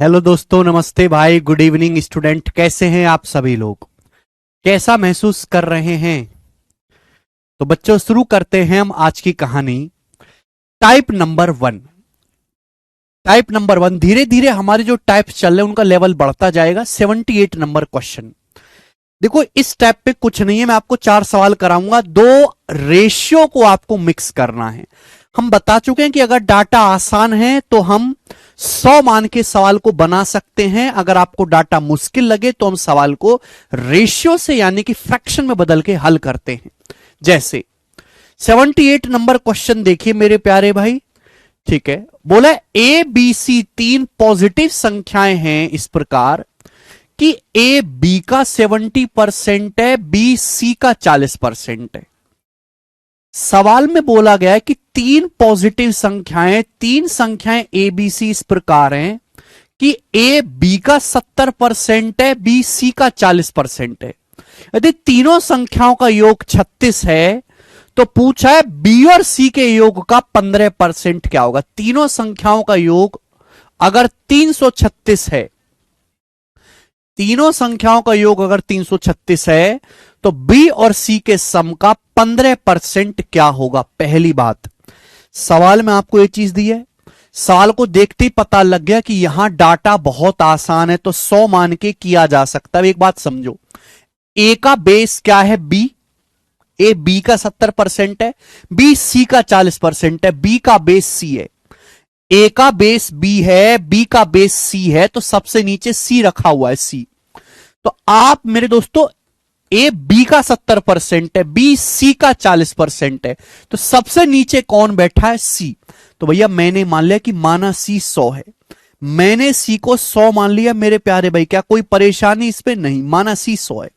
Hello दोस्तों, नमस्ते भाई, गुड इवनिंग स्टूडेंट। कैसे हैं आप सभी लोग? कैसा महसूस कर रहे हैं? तो बच्चों, शुरू करते हैं हम आज की कहानी। Type number one. Type number one, धीरे धीरे हमारे जो टाइप चल रहे हैं उनका लेवल बढ़ता जाएगा। 78 नंबर क्वेश्चन। देखो, इस टाइप पे कुछ नहीं है, मैं आपको 4 सवाल कराऊंगा। 2 रेशियो को आपको मिक्स करना है। हम बता चुके हैं कि अगर डाटा आसान है तो हम 100 मान के सवाल को बना सकते हैं। अगर आपको डाटा मुश्किल लगे तो हम सवाल को रेशियो से यानी कि फ्रैक्शन में बदल के हल करते हैं। जैसे 78 नंबर क्वेश्चन देखिए मेरे प्यारे भाई। ठीक है, बोला ए बी सी 3 पॉजिटिव संख्याएं हैं इस प्रकार कि ए बी का 70% है, बी सी का 40% है। सवाल में बोला गया है कि 3 पॉजिटिव संख्याएं, 3 संख्याएं ए बी सी इस प्रकार हैं कि ए बी का 70% है, बी सी का 40% है। यदि तीनों संख्याओं का योग 36 है तो पूछा है बी और सी के योग का 15% क्या होगा। तीनों संख्याओं का योग अगर 336 है, तीनों संख्याओं का योग अगर 336 है तो बी और सी के सम का 15% क्या होगा। पहली बात, सवाल में आपको यह चीज दी है, सवाल को देखते ही पता लग गया कि यहां डाटा बहुत आसान है तो 100 मान के किया जा सकता है। एक बात समझो, ए का बेस क्या है? बी। ए बी का 70% है, बी सी का 40% है, बी का बेस सी है। ए का बेस बी है, बी का बेस सी है, तो सबसे नीचे सी रखा हुआ है, सी। तो आप मेरे दोस्तों, ए बी का 70% है, बी सी का 40% है, तो सबसे नीचे कौन बैठा है? सी। तो भैया मैंने मान लिया कि माना सी 100 है, मैंने सी को 100 मान लिया मेरे प्यारे भाई। क्या कोई परेशानी इस पे? नहीं, माना सी 100 है।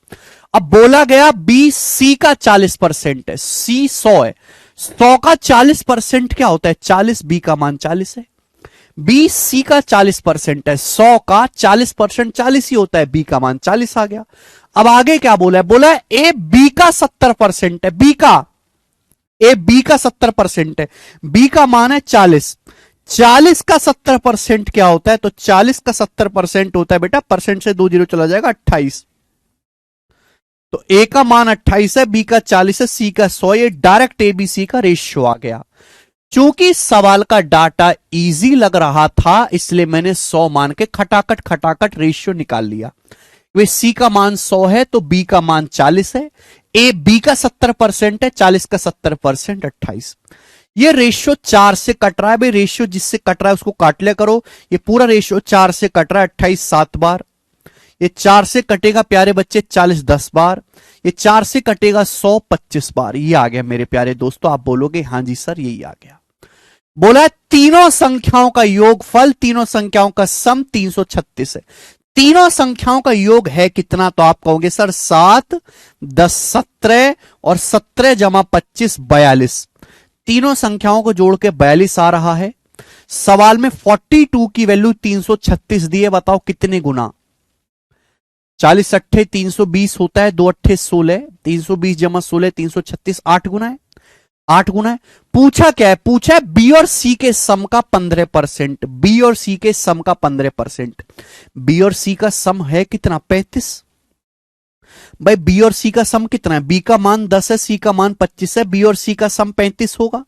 अब बोला गया बी सी का 40% है, सी 100 है, 100 का 40% क्या होता है? 40। बी का मान 40 है, बी सी का 40% है, 100 का 40% 40 ही होता है, बी का मान 40 आ गया। अब आगे क्या बोला है? बोला है ए बी का 70% है, बी का, ए बी का 70% है, बी का मान है 40। 40 का 70% क्या होता है? तो 40 का 70% होता है बेटा, परसेंट से 2 जीरो चला जाएगा, 28। तो ए का मान 28 है, बी का 40 है, सी का 100। ये डायरेक्ट ए बी सी का रेशियो आ गया। चूंकि सवाल का डाटा इजी लग रहा था इसलिए मैंने 100 मान के खटाखट खटाखट रेशियो निकाल लिया। वे सी का मान 100 है तो बी का मान 40 है, ए बी का 70% है, 40 का 70% 28। ये रेशियो 4 से कट रहा है भाई। रेशियो जिससे कट रहा है उसको काट लिया करो। ये पूरा रेशियो 4 से कट रहा है, 28 7 बार। ये 4 से कटेगा प्यारे बच्चे 40 10 बार। ये 4 से कटेगा 100 25 बार। ये आ गया मेरे प्यारे दोस्तों। आप बोलोगे हाँ जी सर यही आ गया। बोला है तीनों संख्याओं का योगफल, तीनों संख्याओं का सम 336 है। तीनों संख्याओं का योग है कितना? तो आप कहोगे सर 7 10 17 और 17 जमा 25 42। तीनों संख्याओं को जोड़ के 42 आ रहा है। सवाल में 42 की वैल्यू 336 दी है, बताओ कितने गुना? 40 अट्ठे 320 होता है, 2 अट्ठे 16, 320 जमा 16 336, 8 गुना है, 8 गुना है। पूछा क्या है? पूछा है बी और सी के सम का 15%। बी और सी के सम का 15%। बी और सी का सम है कितना? 35। भाई बी और सी का सम कितना है? बी का मान 10 है, सी का मान 25 है, बी और सी का सम 35 होगा।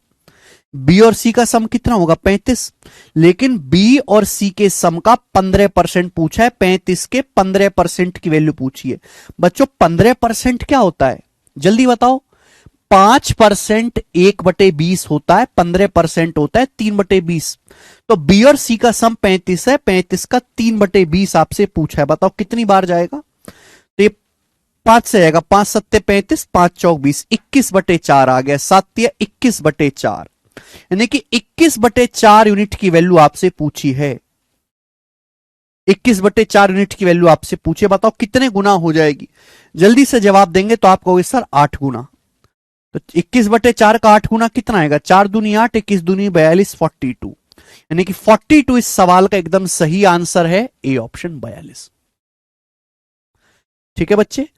बी और सी का सम कितना होगा? 35। लेकिन बी और सी के सम का 15% पूछा है, 35 के 15% की वैल्यू पूछी है। बच्चों 15% क्या होता है? जल्दी बताओ। 5% 1/20 होता है, 15% होता है 3/20। तो बी और सी का सम 35 है, 35 का 3/20 आपसे पूछा है, बताओ कितनी बार जाएगा? तो ये 5 से जाएगा, 5 सत्ते 35, 5 चौक 20, 21/4 आ गया। 7 21/4, यानी कि 21/4 यूनिट की वैल्यू आपसे पूछी है। 21/4 यूनिट की वैल्यू आपसे पूछे, बताओ कितने गुना हो जाएगी? जल्दी से जवाब देंगे तो आप कहोगे सर 8 गुना। तो 21/4 का 8 गुना कितना आएगा? 4 दूनी 8, 21 दूनी 42, 42। यानी कि 42 इस सवाल का एकदम सही आंसर है, ए ऑप्शन 42। ठीक है बच्चे,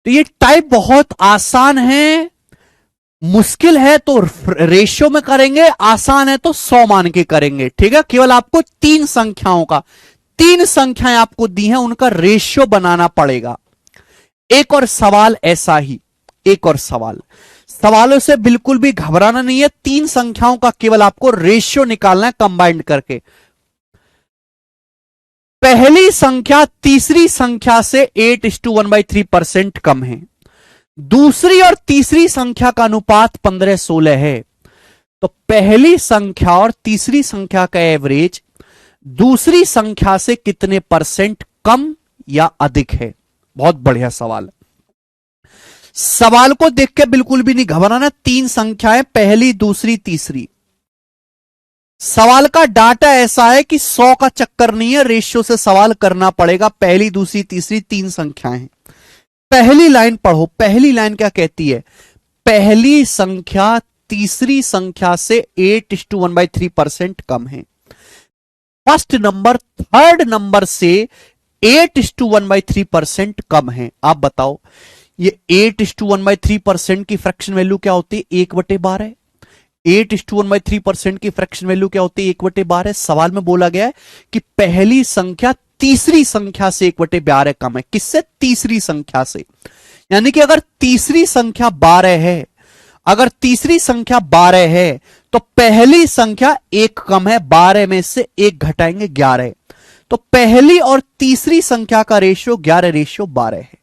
तो ये टाइप बहुत आसान है। मुश्किल है तो रेशियो में करेंगे, आसान है तो 100 मान के करेंगे। ठीक है, केवल आपको तीन संख्याओं का, तीन संख्याएं आपको दी हैं, उनका रेशियो बनाना पड़ेगा। एक और सवाल ऐसा ही, एक और सवाल, सवालों से बिल्कुल भी घबराना नहीं है, तीन संख्याओं का केवल आपको रेशियो निकालना है कंबाइंड करके। पहली संख्या तीसरी संख्या से 8:1/3% कम है। दूसरी और तीसरी संख्या का अनुपात 15:16 है। तो पहली संख्या और तीसरी संख्या का एवरेज दूसरी संख्या से कितने परसेंट कम या अधिक है? बहुत बढ़िया सवाल। सवाल को देख के बिल्कुल भी नहीं घबराना, तीन संख्याएं, पहली, दूसरी, तीसरी। सवाल का डाटा ऐसा है कि 100 का चक्कर नहीं है, रेशियो से सवाल करना पड़ेगा। पहली, दूसरी, तीसरी, तीन संख्याएं। पहली लाइन पढ़ो, पहली लाइन क्या कहती है? पहली संख्या तीसरी संख्या से 8:1/3% कम है। फर्स्ट नंबर थर्ड नंबर से 8:1/3% कम है। आप बताओ ये 8:1/3% की फ्रैक्शन वैल्यू क्या होती है? 1/12। 8:1/3% की फ्रैक्शन वैल्यू क्या होती है? 1/12। सवाल में बोला गया है कि पहली संख्या तीसरी संख्या से 1/12 कम है। किससे? तीसरी संख्या से। यानी कि अगर तीसरी संख्या 12 है, अगर तीसरी संख्या 12 है तो पहली संख्या एक कम है, 12 में से एक घटाएंगे 11। तो पहली और तीसरी संख्या का रेशियो 11:12 है।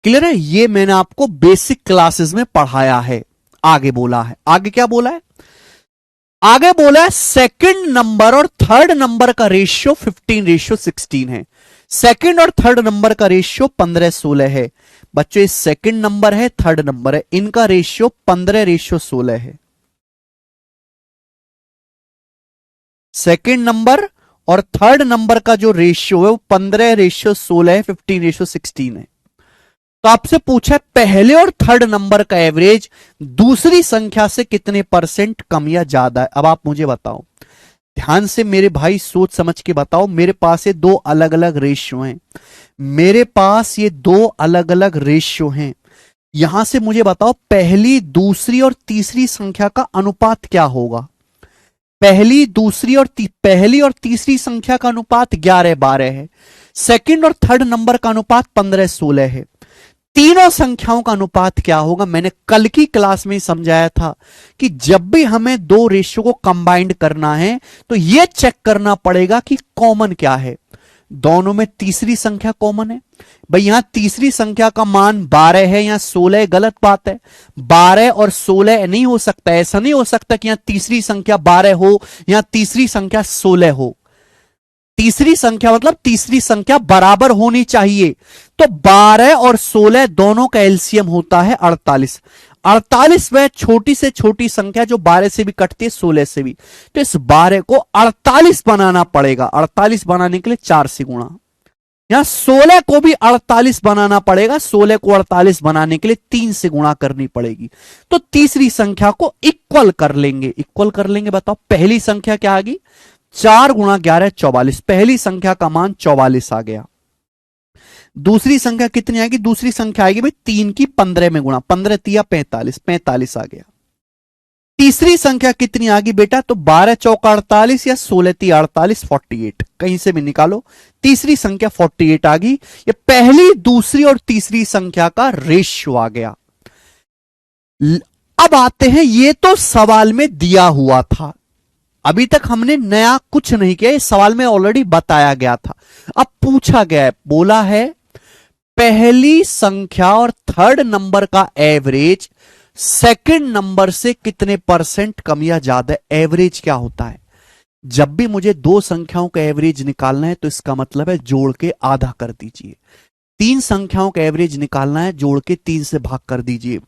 क्लियर है? ये मैंने आपको बेसिक क्लासेस में पढ़ाया है। आगे बोला है, आगे क्या बोला है? आगे बोला है सेकंड नंबर और थर्ड नंबर का रेशियो 15:16 है। सेकंड और थर्ड नंबर का रेशियो 15:16 है। बच्चों, सेकंड नंबर है, थर्ड नंबर है, इनका रेशियो 15:16 है। सेकंड नंबर और थर्ड नंबर का जो रेशियो है वो 15:16 है, 15:16 है। तो आपसे पूछा पहले और थर्ड नंबर का एवरेज दूसरी संख्या से कितने परसेंट कम या ज्यादा है? अब आप मुझे बताओ, ध्यान से मेरे भाई सोच समझ के बताओ। मेरे पास ये दो अलग अलग रेशियो हैं, मेरे पास ये दो अलग अलग रेशियो हैं। यहां से मुझे बताओ पहली, दूसरी और तीसरी संख्या का अनुपात क्या होगा? पहली, दूसरी और पहली और तीसरी संख्या का अनुपात 11:12 है। सेकंड और थर्ड नंबर का अनुपात 15:16 है। तीनों संख्याओं का अनुपात क्या होगा? मैंने कल की क्लास में समझाया था कि जब भी हमें दो रेशियो को कंबाइंड करना है तो यह चेक करना पड़ेगा कि कॉमन क्या है। दोनों में तीसरी संख्या कॉमन है। भाई यहां तीसरी संख्या का मान 12 है, यहां 16, गलत बात है। 12 और 16 नहीं हो सकता, ऐसा नहीं हो सकता कि यहां तीसरी संख्या 12 हो, यहां तीसरी संख्या 16 हो। तीसरी संख्या मतलब तीसरी संख्या बराबर होनी चाहिए। तो 12 और 16 दोनों का एलसीएम होता है 48। 48 वह छोटी से छोटी संख्या जो 12 से भी कटती है, 16 से भी। तो इस 12 को 48 बनाना पड़ेगा। 48 बनाने के लिए 4 से गुणा। यहां 16 को भी 48 बनाना पड़ेगा। 16 को 48 बनाने के लिए 3 से गुणा करनी पड़ेगी। तो तीसरी संख्या को इक्वल कर लेंगे। इक्वल कर लेंगे, बताओ पहली संख्या क्या आ गई? 4 × 11 44। पहली संख्या का मान 44 आ गया। दूसरी संख्या कितनी आएगी? दूसरी संख्या आएगी भाई 3 की 15 में गुणा, 15 तिया 45, 45 आ गया। तीसरी संख्या कितनी आ गई बेटा? तो 12 चौका 48 या 16 तिया 48, 48। कहीं से भी निकालो, तीसरी संख्या 48 आ गई। ये पहली, दूसरी और तीसरी संख्या का रेशियो आ गया। अब आते हैं, ये तो सवाल में दिया हुआ था, अभी तक हमने नया कुछ नहीं किया, इस सवाल में ऑलरेडी बताया गया था। अब पूछा गया है, बोला है पहली संख्या और थर्ड नंबर का एवरेज सेकंड नंबर से कितने परसेंट कम या ज्यादा? एवरेज क्या होता है? जब भी मुझे दो संख्याओं का एवरेज निकालना है तो इसका मतलब है जोड़ के आधा कर दीजिए। तीन संख्याओं का एवरेज निकालना है, जोड़ के 3 से भाग कर दीजिए।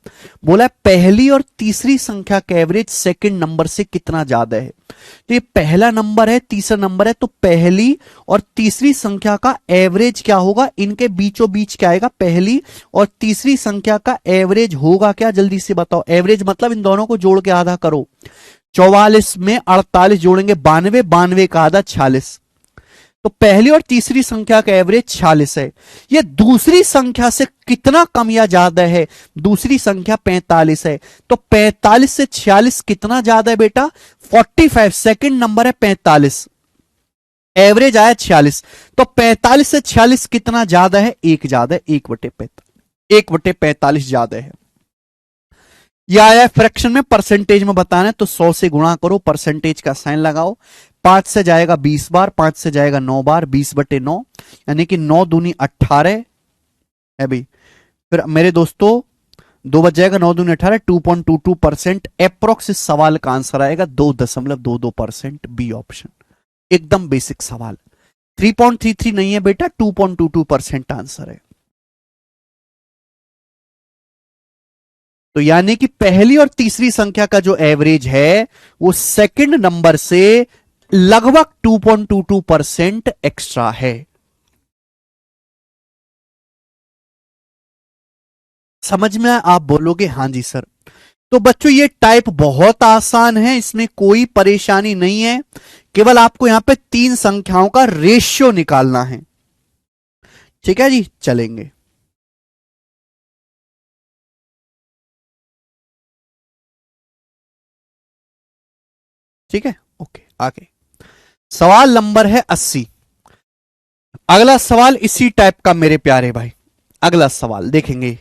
बोला पहली और तीसरी संख्या का एवरेज सेकंड नंबर से कितना ज्यादा है? तो ये पहला नंबर है, तीसरा नंबर है, तो पहली और तीसरी संख्या का एवरेज क्या होगा? इनके बीचों बीच क्या आएगा? पहली और तीसरी संख्या का एवरेज होगा क्या? जल्दी से बताओ। एवरेज मतलब इन दोनों को जोड़ के आधा करो। 44 में 48 जोड़ेंगे 92, 92 का आधा 46। तो पहली और तीसरी संख्या का एवरेज 46 है। ये दूसरी संख्या से कितना कम या ज्यादा है? दूसरी संख्या 45 है। तो 45 से 46 कितना ज्यादा है बेटा? 45। सेकंड नंबर है 45, एवरेज आया 46। तो 45 से 46 कितना ज्यादा है? एक ज्यादा है, 1/45 ज्यादा है। यह आया फ्रैक्शन में, परसेंटेज में बताना है तो 100 से गुणा करो, परसेंटेज का साइन लगाओ। 5 से जाएगा 20 बार, 5 से जाएगा 9 बार, 20/9 यानी कि 9 दूनी 18 है भाई। फिर मेरे दोस्तों 2 बच जाएगा, 9 दूनी 18, 2.22% अप्रोक्स इस सवाल का आंसर आएगा 2.22%, बी ऑप्शन। एकदम बेसिक सवाल, 3.33 नहीं है बेटा, 2.22% आंसर है। तो यानी कि पहली और तीसरी संख्या का जो एवरेज है वो सेकंड नंबर से लगभग 2.22% एक्स्ट्रा है। समझ में? आप बोलोगे हां जी सर। तो बच्चों ये टाइप बहुत आसान है, इसमें कोई परेशानी नहीं है। केवल आपको यहां पे 3 संख्याओं का रेशियो निकालना है। ठीक है जी, चलेंगे। ठीक है, ओके। आगे सवाल नंबर है 80। अगला सवाल इसी टाइप का मेरे प्यारे भाई। अगला सवाल देखेंगे,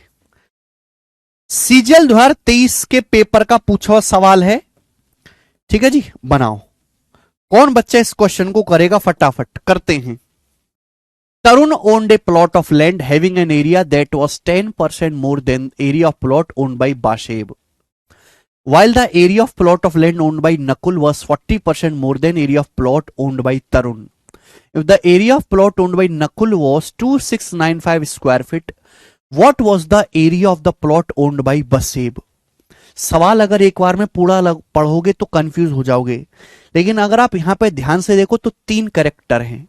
सीजीएल 2023 के पेपर का पूछा हुआ सवाल है। ठीक है जी, बनाओ। कौन बच्चा इस क्वेश्चन को करेगा? फटाफट करते हैं। तरुण owned a plot of land having an area that was 10% more than area of plot owned by Bashev, while the area of plot of land owned by Nakul was 40% more than area of plot owned by Tarun. If the area of plot owned by Nakul was 2695 square feet, what was the area of the plot owned by Bashev? सवाल अगर एक बार में पूरा पढ़ोगे तो confuse हो जाओगे, लेकिन अगर आप यहां पे ध्यान से देखो तो 3 कैरेक्टर हैं,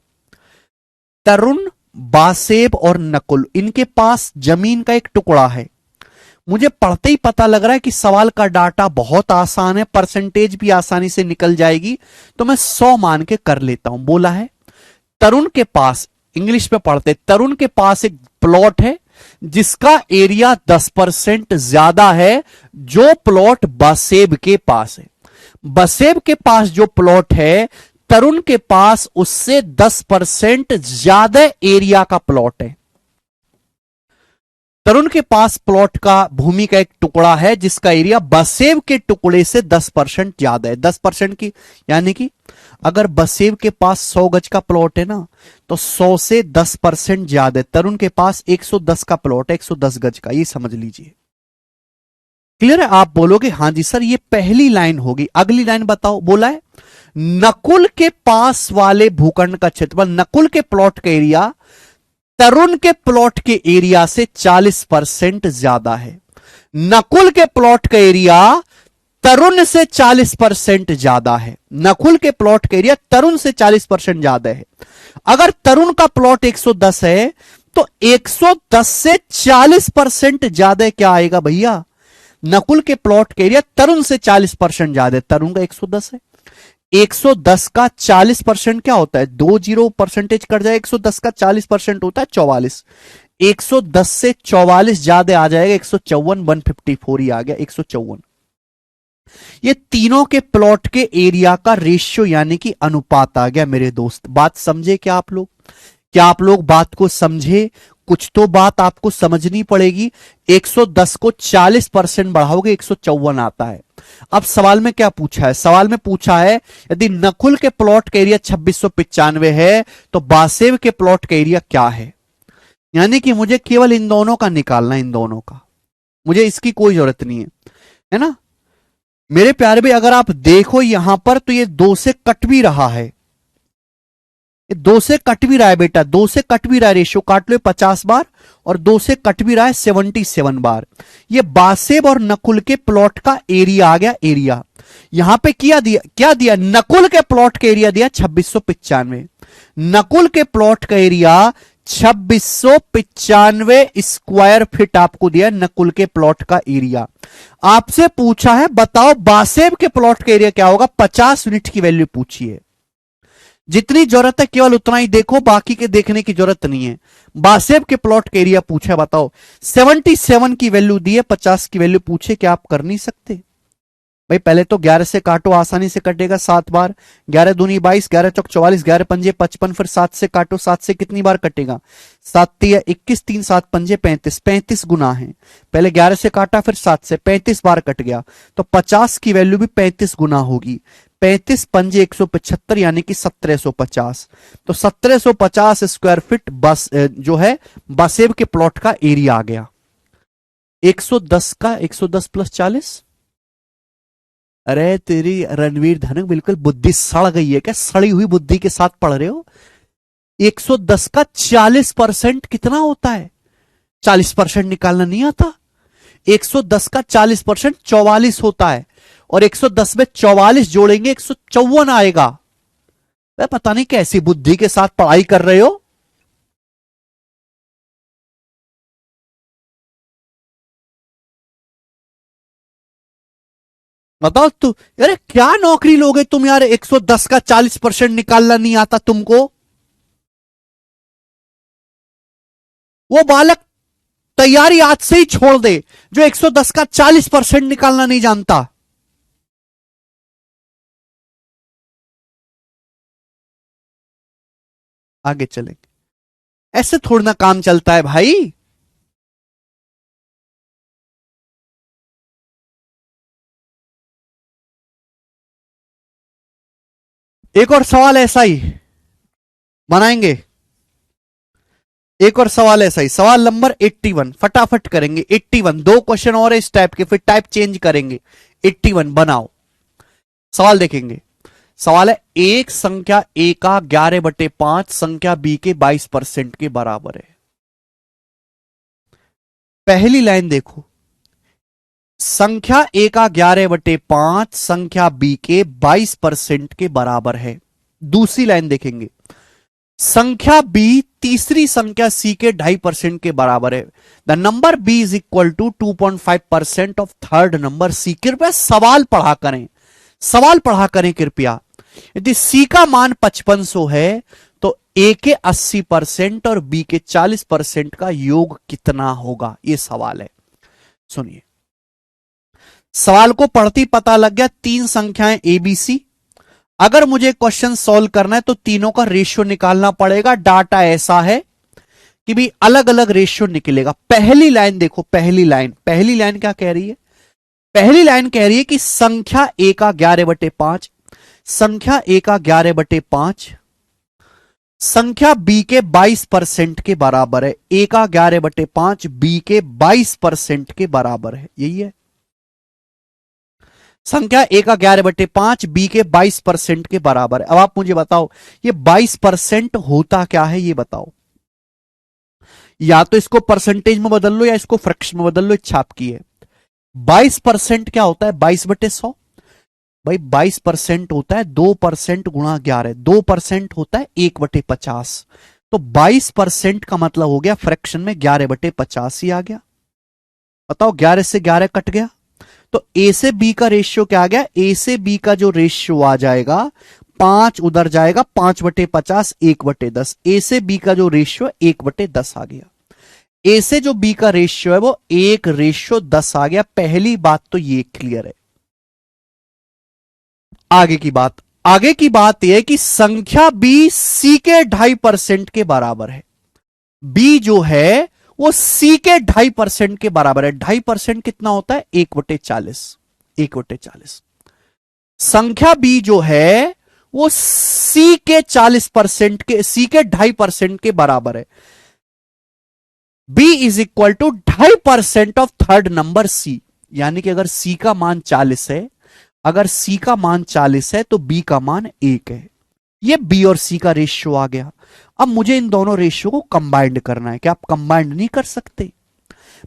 तरुण, बासेब और नकुल। इनके पास जमीन का एक टुकड़ा है। मुझे पढ़ते ही पता लग रहा है कि सवाल का डाटा बहुत आसान है, परसेंटेज भी आसानी से निकल जाएगी, तो मैं 100 मान के कर लेता हूं। बोला है तरुण के पास, इंग्लिश में पढ़ते, तरुण के पास एक प्लॉट है जिसका एरिया 10% ज्यादा है जो प्लॉट बसेब के पास है। बसेब के पास जो प्लॉट है, तरुण के पास उससे 10% ज्यादा एरिया का प्लॉट है। तरुण के पास प्लॉट का भूमि का एक टुकड़ा है जिसका एरिया बसेब के टुकड़े से 10% ज्यादा है। 10% की यानी कि अगर बसेब के पास 100 गज का प्लॉट है ना, तो 100 से 10% ज्यादा है। तरुण के पास 110 का प्लॉट है, 110 गज का, ये समझ लीजिए। क्लियर है? आप बोलोगे हां जी सर, ये पहली लाइन होगी। अगली लाइन बताओ। बोला है नकुल के पास वाले भूखंड का क्षेत्रफल, नकुल के प्लॉट का एरिया तरुण के प्लॉट के एरिया से 40% ज्यादा है। नकुल के प्लॉट का एरिया तरुण से 40% ज्यादा है। नकुल के प्लॉट का एरिया तरुण से 40% ज्यादा है। अगर तरुण का प्लॉट 110 है तो 110 से 40% ज्यादा क्या आएगा भैया? नकुल के प्लॉट का एरिया तरुण से 40% ज्यादा है। तरुण का 110 है, 110 का 40% क्या होता है? 20% कट जाए, 110 का 40% होता है 44। 110 से 44 ज्यादा आ जाएगा 154, 154 ही आ गया 154। ये तीनों के प्लॉट के एरिया का रेशियो यानी कि अनुपात आ गया मेरे दोस्त। बात समझे क्या आप लोग? क्या आप लोग बात को समझे? कुछ तो बात आपको समझनी पड़ेगी। 110 को 40% बढ़ाओगे 154 आता है। अब सवाल में क्या पूछा है? सवाल में पूछा है यदि नकुल के प्लॉट का एरिया 2695 है तो बासेव के प्लॉट का एरिया क्या है? यानी कि मुझे केवल इन दोनों का निकालना है, इन दोनों का, मुझे इसकी कोई जरूरत नहीं है ना मेरे प्यारे भाई। अगर आप देखो यहां पर तो ये 2 से कट भी रहा है, ये 2 से कट भी रहा है बेटा, 2 से कट भी रहा है। रेशियो काट लो 50 बार, और 2 से कट भी रहा है 77 बार। ये बासेब और नकुल के प्लॉट का एरिया आ गया। एरिया यहां पे क्या दिया? नकुल के प्लॉट का एरिया दिया 2695। नकुल के प्लॉट का एरिया 2695 स्क्वायर फीट आपको दिया नकुल के प्लॉट का एरिया। आपसे पूछा है बताओ बासेब के प्लॉट का एरिया क्या होगा? 50 यूनिट की वैल्यू पूछी है। जितनी जरूरत है केवल उतना ही देखो, बाकी के देखने की जरूरत नहीं है। बासेब के प्लॉट का एरिया पूछा, बताओ। 77 की वैल्यू दी है, 50 की वैल्यू पूछे, क्या आप कर नहीं सकते? भाई पहले तो 11 से काटो, आसानी से कटेगा 7 बार। 11 दूनी 22, 11 चौक 44, 11 पंजे 55, फिर 7 से काटो, 7 से कितनी बार कटेगा? 7 तिया 21, 3 7 पंजे 35, 35 गुना है। पहले 11 से काटा, फिर 7 से, 35 बार कट गया। तो 50 की वैल्यू भी 35 गुना होगी। 35 पंजे 175 यानी कि 1750। तो 1750 स्क्वायर फीट बस जो है बासेब के प्लॉट का एरिया आ गया। 110 का 110 प्लस 40। अरे तेरी रणवीर धनक बिल्कुल बुद्धि सड़ गई है क्या? सड़ी हुई बुद्धि के साथ पढ़ रहे हो। 110 का 40% कितना होता है? 40% निकालना नहीं आता? 110 का 40% 44 होता है, और 110 में 44 जोड़ेंगे 154 आएगा। पता नहीं कैसी बुद्धि के साथ पढ़ाई कर रहे हो। बताओ तू, अरे क्या नौकरी लोगे तुम यार? 110 का 40% निकालना नहीं आता तुमको? वो बालक तैयारी आज से ही छोड़ दे जो 110 का 40% निकालना नहीं जानता। आगे चलेंगे। ऐसे थोड़ा ना काम चलता है भाई। एक और सवाल ऐसा ही बनाएंगे। एक और सवाल ऐसा ही, सवाल नंबर 81, फटाफट करेंगे। 81, दो क्वेश्चन और इस टाइप के, फिर टाइप चेंज करेंगे। 81 बनाओ। सवाल देखेंगे। सवाल है, एक संख्या ए का 11/5 संख्या बी के 22% के बराबर है। पहली लाइन देखो, संख्या ए का 11/5 संख्या बी के 22% के बराबर है। दूसरी लाइन देखेंगे, संख्या बी तीसरी संख्या सी के 2.5% के बराबर है। The number B is equal to 2.5% of third number C. कृपया सवाल पढ़ा करें, सवाल पढ़ा करें कृपया। यदि सी का मान 5500 है तो ए के 80% और बी के 40% का योग कितना होगा? यह सवाल है। सुनिए, सवाल को पढ़ती पता लग गया, तीन संख्याएं ए बी सी। अगर मुझे क्वेश्चन सॉल्व करना है तो तीनों का रेशियो निकालना पड़ेगा। डाटा ऐसा है कि भी अलग अलग रेशियो निकलेगा। पहली लाइन देखो, पहली लाइन क्या कह रही है? पहली लाइन कह रही है कि संख्या ए का 11/5, संख्या ए का 11/5 संख्या बी के 22% के बराबर है। ए का 11/5 बी के 22% के बराबर है। यही है संख्या ए का 11/5 बी के 22% के बराबर है। अब आप मुझे बताओ, ये 22% होता क्या है? ये बताओ। या तो इसको परसेंटेज में बदल लो या इसको फ्रैक्शन में बदल लो, इच्छा आपकी है। 22% क्या होता है? 22/100। भाई 22% होता है 2% गुणा 11, 2% होता है 1/50। तो 22% का मतलब हो गया फ्रैक्शन में 11/50 ही आ गया। बताओ, 11 से 11 कट गया तो ए से बी का रेशियो क्या आ गया? ए से बी का जो रेशियो आ जाएगा, 5 उधर जाएगा, 5/50 1/10। ए से बी का जो रेशियो 1/10 आ गया। ए से जो बी का रेशियो है वो 1:10 आ गया। पहली बात तो ये क्लियर है। आगे की बात यह है कि संख्या बी सी के 2.5% के बराबर है। बी जो है वो सी के 2.5% के बराबर है। 2.5% कितना होता है? 1/40। 1/40। संख्या बी जो है वो सी के 40% के, सी के 2.5% के बराबर है। B is equal to 2.5% of third number C. यानी कि अगर सी का मान 40 है, अगर सी का मान 40 है तो बी का मान 1 है। ये बी और सी का रेशियो आ गया। अब मुझे इन दोनों रेशियो को कंबाइंड करना है। क्या आप कंबाइंड नहीं कर सकते?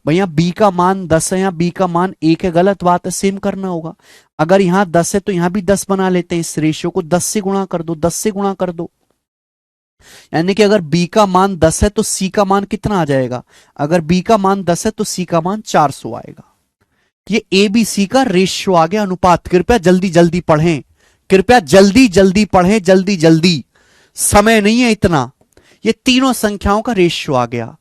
भैया बी का मान 10 है, यहां बी का मान 1 है, गलत बात है, सेम करना होगा। अगर यहां 10 है तो यहां भी 10 बना लेते हैं। इस रेशियो को 10 से गुणा कर दो, 10 से गुणा कर दो। यानी कि अगर बी का मान 10 है तो सी का मान कितना आ जाएगा? अगर बी का मान 10 है तो सी का मान 400 आएगा। ये ए बी सी का रेशियो आ गया, अनुपात। कृपया जल्दी जल्दी पढ़ें, कृपया जल्दी जल्दी पढ़ें, जल्दी जल्दी। समय नहीं है इतना, ये तीनों संख्याओं का रेशियो आ गया।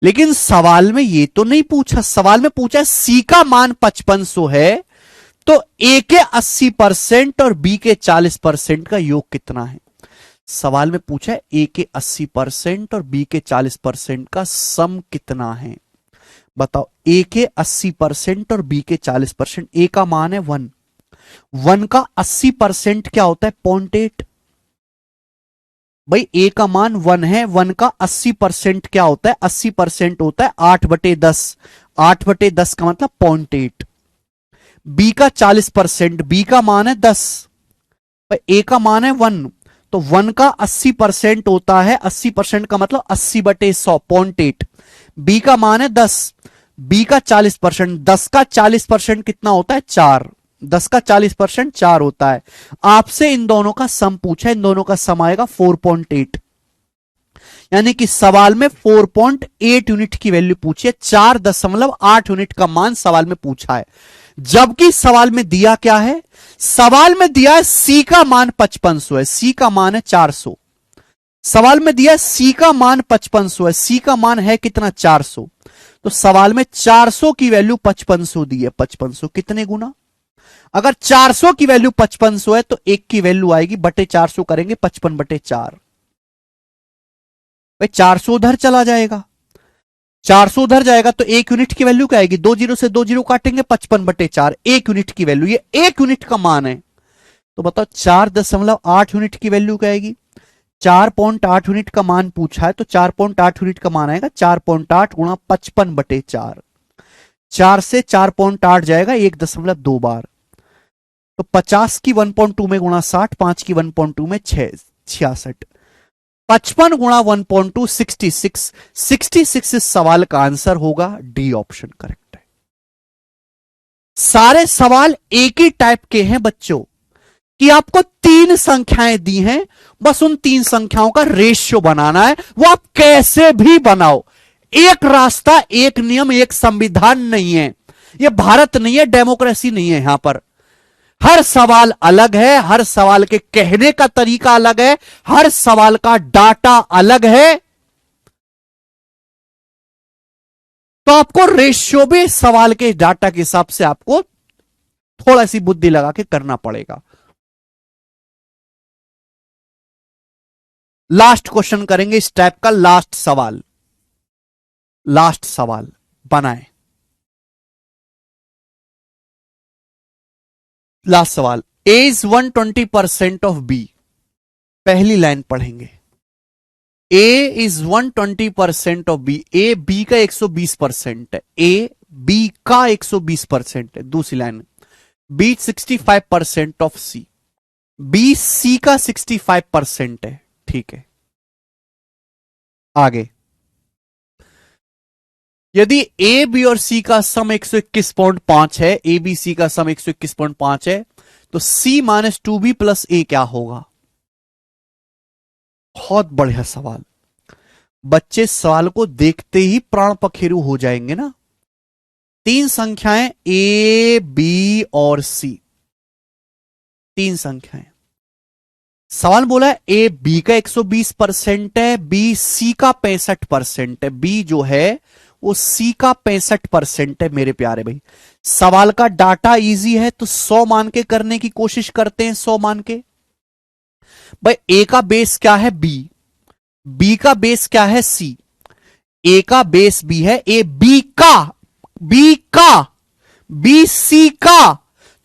लेकिन सवाल में ये तो नहीं पूछा, सवाल में पूछा C का मान 5500 है तो A के 80% और B के 40% का योग कितना है। सवाल में पूछा है A के 80% और B के 40% का सम कितना है। बताओ, A के 80% और B के 40%। A का मान है 1, 1 का 80% क्या होता है 0.8। भाई A का मान 1 है, 1 का 80% क्या होता है, 80% होता है 8/10, 8/10 का मतलब 0.8। B का 40%, B का मान है 10, भाई A का मान है 1, तो 1 का 80% होता है, 80% का मतलब 80/100, 0.8। B का मान है 10, B का 40%, 10 का 40% कितना होता है 4, 10 का 40% 4 होता है। आपसे इन दोनों का सम पूछा है, इन दोनों का सम आएगा 4.8, यानी कि सवाल में 4.8 यूनिट की वैल्यू पूछी है, 4.8 यूनिट का मान सवाल में पूछा है। जबकि सवाल में दिया क्या है, सवाल में दिया है C का मान 5500 है, C का मान है 400। सवाल में दिया C का मान 5500 है, C का मान है कितना 400, तो सवाल में 400 की वैल्यू 5500 दी है। 5500 कितने गुना, अगर 400 की वैल्यू 5500 है तो 1 की वैल्यू आएगी बटे 400 करेंगे 55/4। भाई 400 उधर चला जाएगा, 400 उधर जाएगा तो 1 यूनिट की वैल्यू क्या आएगी, 2 जीरो से 2 जीरो काटेंगे 55/4, 1 यूनिट की वैल्यू, ये 1 यूनिट का मान है। तो बताओ 4.8 यूनिट की वैल्यू क्या आएगी, 4.8 यूनिट का मान पूछा है तो 4.8 यूनिट का मान आएगा 4.8 गुणा 55/4। 4 से 4.8 जाएगा 1.2 बार, तो 50 की 1.2 में गुणा 60, 5 की 1.2 में 66, 55 गुणा 1.2 66, 66 इस सवाल का आंसर होगा डी ऑप्शन करेक्ट है। सारे सवाल एक ही टाइप के हैं बच्चों, कि आपको 3 संख्याएं दी हैं, बस उन 3 संख्याओं का रेशियो बनाना है, वो आप कैसे भी बनाओ। एक रास्ता, एक नियम, एक संविधान नहीं है, यह भारत नहीं है, डेमोक्रेसी नहीं है। यहां पर हर सवाल अलग है, हर सवाल के कहने का तरीका अलग है, हर सवाल का डाटा अलग है, तो आपको रेशियो भी सवाल के डाटा के हिसाब से आपको थोड़ा सी बुद्धि लगा के करना पड़ेगा। लास्ट क्वेश्चन करेंगे इस टाइप का, लास्ट सवाल बनाए। लास्ट सवाल, A is 120% of B। पहली लाइन पढ़ेंगे, A is 120% of B। A B का 120% है, A B का 120% है। दूसरी line, B 65% of C। B C का 65% है, ठीक है। आगे, यदि ए बी और सी का सम 121.5 है, ए बी सी का सम 121.5 है, तो C माइनस 2B प्लस ए क्या होगा। बहुत बढ़िया सवाल, बच्चे सवाल को देखते ही प्राण पखेरु हो जाएंगे ना। 3 संख्याएं ए बी और सी, 3 संख्याएं। सवाल बोला है ए बी का 120% है, बी सी का 65% है, बी जो है वो सी का 65% है। मेरे प्यारे भाई, सवाल का डाटा इजी है तो 100 मान के करने की कोशिश करते हैं, 100 मान के। भाई ए का बेस क्या है बी, बी का बेस क्या है सी, ए का बेस बी है, ए बी का, बी सी का,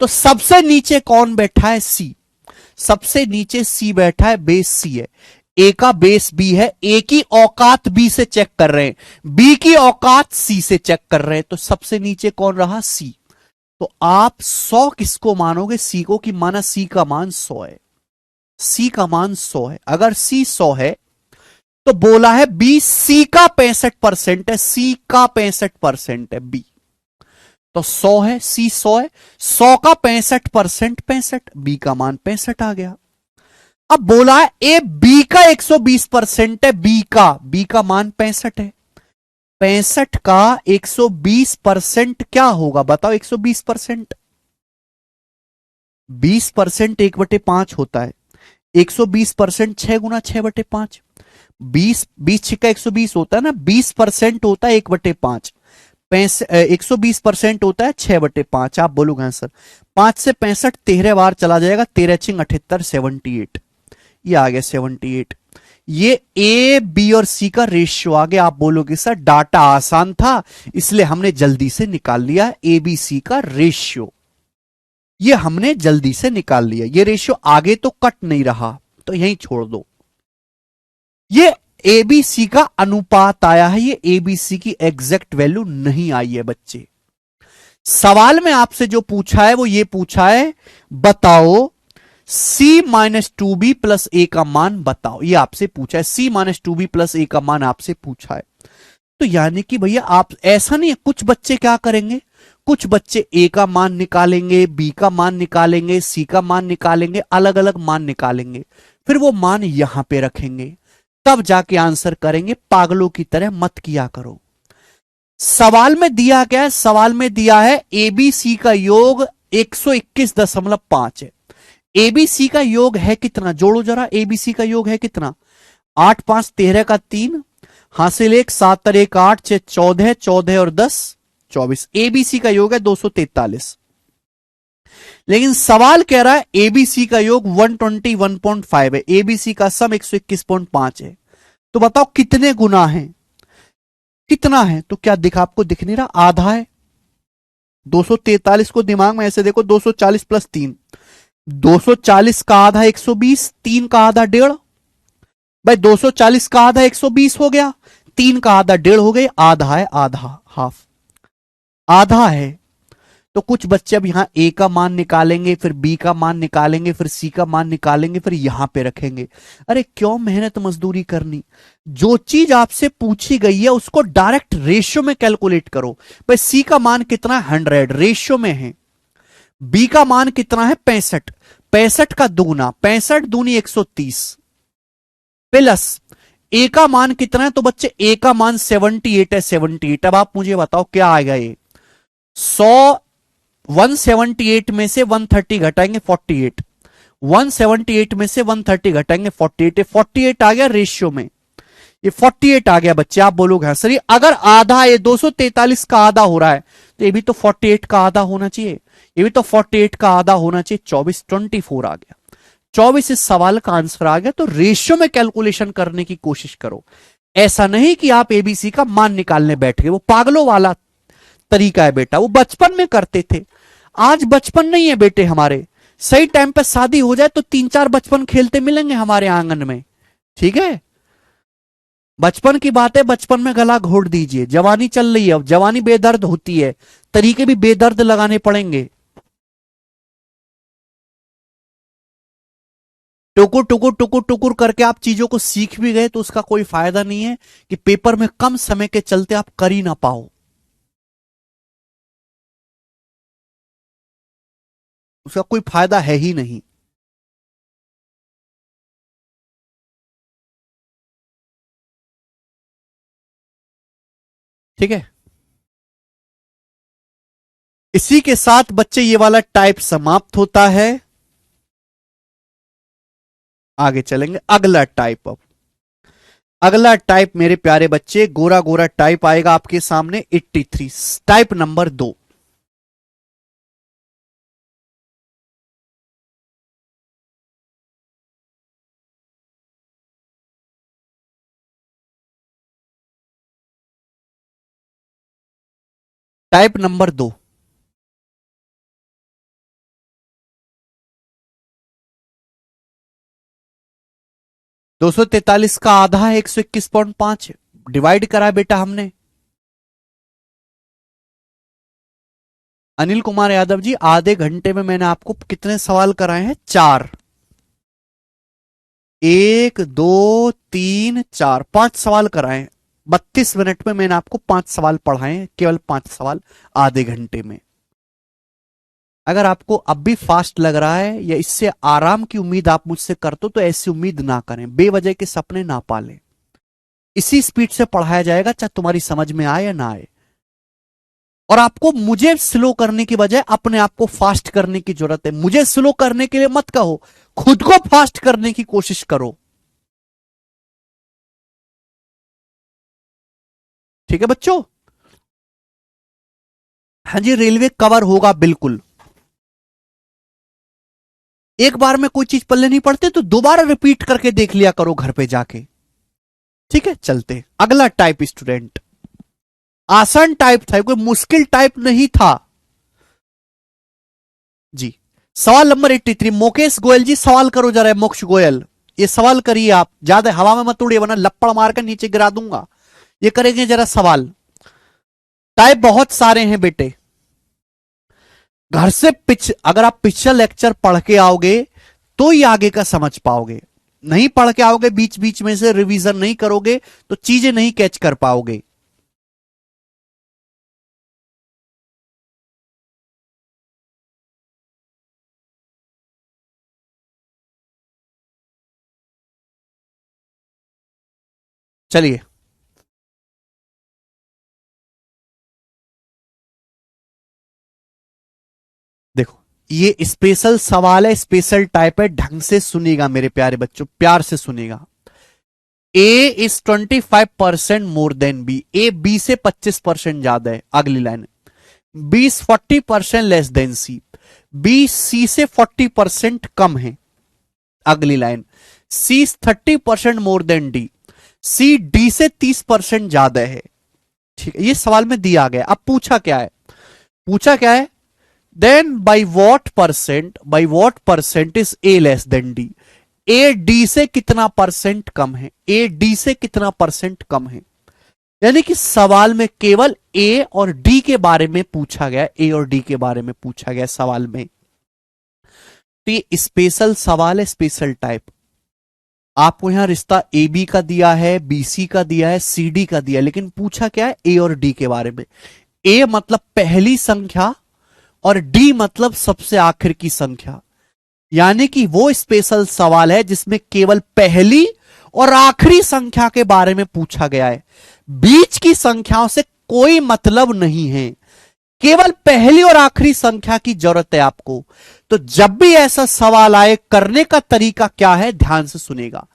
तो सबसे नीचे कौन बैठा है सी, सबसे नीचे सी बैठा है, बेस सी है। ए का बेस बी है, ए की औकात बी से चेक कर रहे हैं, बी की औकात सी से चेक कर रहे हैं, तो सबसे नीचे कौन रहा सी। तो आप 100 किसको मानोगे, सी को, कि माना सी का मान 100 है, सी का मान 100 है। अगर सी 100 है तो बोला है बी सी का 65% है, सी का 65% है बी, तो 100 है, सी 100 है, 100 का 65% 65, बी का मान 65 आ गया। अब बोला है ए बी का 120% है, बी का मान 65 है, 65 का 120% क्या होगा बताओ। 120% 20% 1/5 होता है, 120%, 6 × 6/5, 20 120 होता है ना, 20% होता है 1/5, 120% होता है 6/5। आप बोलोगे हाँ सर, 5 से 65 13 बार चला जाएगा, 13×6 = 78, 78, ये आ गया 78। ये ए बी और सी का रेशियो आ गया। आप बोलोगे सर डाटा आसान था इसलिए हमने जल्दी से निकाल लिया ए बी सी का रेशियो, ये हमने जल्दी से निकाल लिया, ये रेशियो आगे तो कट नहीं रहा तो यहीं छोड़ दो। ये एबीसी का अनुपात आया है, ये एबीसी की एग्जैक्ट वैल्यू नहीं आई है बच्चे। सवाल में आपसे जो पूछा है वो ये पूछा है, बताओ C-2B + A का मान बताओ, ये आपसे पूछा है। C-2B + A का मान आपसे पूछा है, तो यानी कि भैया आप ऐसा नहीं है, कुछ बच्चे क्या करेंगे, कुछ बच्चे A का मान निकालेंगे, B का मान निकालेंगे, C का मान निकालेंगे, अलग अलग मान निकालेंगे, फिर वो मान यहां पे रखेंगे, तब जाके आंसर करेंगे। पागलों की तरह मत किया करो। सवाल में दिया क्या है, सवाल में दिया है एबीसी का योग 121.5 है। एबीसी का योग है कितना, जोड़ो जरा, एबीसी का योग है कितना, 8 5 13 का 3, हासिल 1 7 1 8 6 14, 14 और 10 24, एबीसी का योग है 243। लेकिन सवाल कह रहा है एबीसी का योग 121.5 है, एबीसी का सम 121.5 है, तो बताओ कितने गुना है, कितना है, तो क्या दिखा, आपको दिख नहीं रहा, आधा है। 243 को दिमाग में ऐसे देखो, 240 + 3, 240 का आधा 120, 3 का आधा 1.5, भाई 240 का आधा 120 हो गया, 3 का आधा 1.5 हो गया, आधा है, आधा, हाफ, आधा है। तो कुछ बच्चे अब यहां ए का मान निकालेंगे, फिर बी का मान निकालेंगे, फिर सी का मान निकालेंगे, फिर यहां पे रखेंगे। अरे क्यों मेहनत मजदूरी करनी, जो चीज आपसे पूछी गई है उसको डायरेक्ट रेशियो में कैलकुलेट करो। भाई सी का मान कितना है, 100 रेशियो में है, बी का मान कितना है 65, 65 का दुगुना, 65 दूनी 130, प्लस ए का मान कितना है, तो बच्चे ए का मान 78 है, 78। अब आप मुझे बताओ क्या आएगा, ये 178 में से 130 घटाएंगे 48, 178 में से 130 घटाएंगे 48, 48 आ गया रेशियो में, ये 48 आ गया बच्चे। आप बोलोगे हाँ सर, अगर आधा, ये 243 का आधा हो रहा है तो ये भी तो 48 का आधा होना चाहिए, ये भी तो 48 का आधा होना चाहिए, 24 24 आ गया, 24 इस सवाल का आंसर आ गया। तो रेशियो में कैलकुलेशन करने की कोशिश करो, ऐसा नहीं कि आप एबीसी का मान निकालने बैठ गए, वो पागलों वाला तरीका है बेटा, वो बचपन में करते थे, आज बचपन नहीं है बेटे हमारे। सही टाइम पे शादी हो जाए तो 3 4 बचपन खेलते मिलेंगे हमारे आंगन में, ठीक है। बचपन की बात है, बचपन में गला घोट दीजिए, जवानी चल रही है, अब जवानी बेदर्द होती है, तरीके भी बेदर्द लगाने पड़ेंगे। टुकुर टुकुर टुकुर टुकुर करके आप चीजों को सीख भी गए तो उसका कोई फायदा नहीं है कि पेपर में कम समय के चलते आप कर ही ना पाओ, उसका कोई फायदा है ही नहीं। ठीक है, इसी के साथ बच्चे ये वाला टाइप समाप्त होता है। आगे चलेंगे अगला टाइप। अब अगला टाइप मेरे प्यारे बच्चे, गोरा गोरा टाइप आएगा आपके सामने, 83, टाइप नंबर 2। टाइप नंबर 2, 243 का आधा है 121.5, डिवाइड करा बेटा हमने। अनिल कुमार यादव जी, आधे घंटे में मैंने आपको कितने सवाल कराए हैं, 4, 1 2 3 4, 5 सवाल कराए। 32 मिनट में मैंने आपको 5 सवाल पढ़ाए हैं, केवल 5 सवाल आधे घंटे में। अगर आपको अब भी फास्ट लग रहा है या इससे आराम की उम्मीद आप मुझसे करते हो तो ऐसी उम्मीद ना करें, बेवजह के सपने ना पालें। इसी स्पीड से पढ़ाया जाएगा चाहे तुम्हारी समझ में आए या ना आए। और आपको मुझे स्लो करने की बजाय अपने आप को फास्ट करने की जरूरत है। मुझे स्लो करने के लिए मत कहो, खुद को फास्ट करने की कोशिश करो। ठीक है बच्चों? हाँ जी, रेलवे कवर होगा बिल्कुल। एक बार में कोई चीज पल्ले नहीं पड़ते तो दोबारा रिपीट करके देख लिया करो घर पे जाके। ठीक है, चलते अगला टाइप स्टूडेंट। आसान टाइप था, कोई मुश्किल टाइप नहीं था जी। सवाल नंबर 83, मुकेश गोयल जी सवाल करो जरा। मोक्ष गोयल, ये सवाल करिए आप, ज्यादा हवा में मत उड़िए वरना लपड़ मार कर नीचे गिरा दूंगा। ये करेंगे जरा सवाल। टाइप बहुत सारे हैं बेटे, घर से अगर आप पिछला लेक्चर पढ़ के आओगे तो ही आगे का समझ पाओगे। नहीं पढ़ के आओगे, बीच बीच में से रिवीजन नहीं करोगे तो चीजें नहीं कैच कर पाओगे। चलिए देखो, ये स्पेशल सवाल है, स्पेशल टाइप है, ढंग से सुनिएगा मेरे प्यारे बच्चों, प्यार से सुनिएगा। A is 25% more than B, A B से 25% ज्यादा है। अगली line, B is 40% less than C, B C से 40% कम है। अगली line, C is 30% more than D, C D से 30% ज्यादा है। ठीक है, ये सवाल में दिया गया। अब पूछा क्या है? पूछा क्या है? Then by what percent is A less than D, A D से कितना परसेंट कम है, ए डी से कितना परसेंट कम है। यानी कि सवाल में केवल ए और डी के बारे में पूछा गया, ए और डी के बारे में पूछा गया सवाल में। तो ये स्पेशल सवाल है, स्पेशल टाइप। आपको यहां रिश्ता ए बी का दिया है, बी सी का दिया है, सी डी का दिया है, लेकिन पूछा क्या है? ए और डी के बारे में। ए मतलब पहली संख्या और डी मतलब सबसे आखिर की संख्या। यानी कि वो स्पेशल सवाल है जिसमें केवल पहली और आखिरी संख्या के बारे में पूछा गया है, बीच की संख्याओं से कोई मतलब नहीं है, केवल पहली और आखिरी संख्या की जरूरत है आपको। तो जब भी ऐसा सवाल आए, करने का तरीका क्या है, ध्यान से सुनेगा।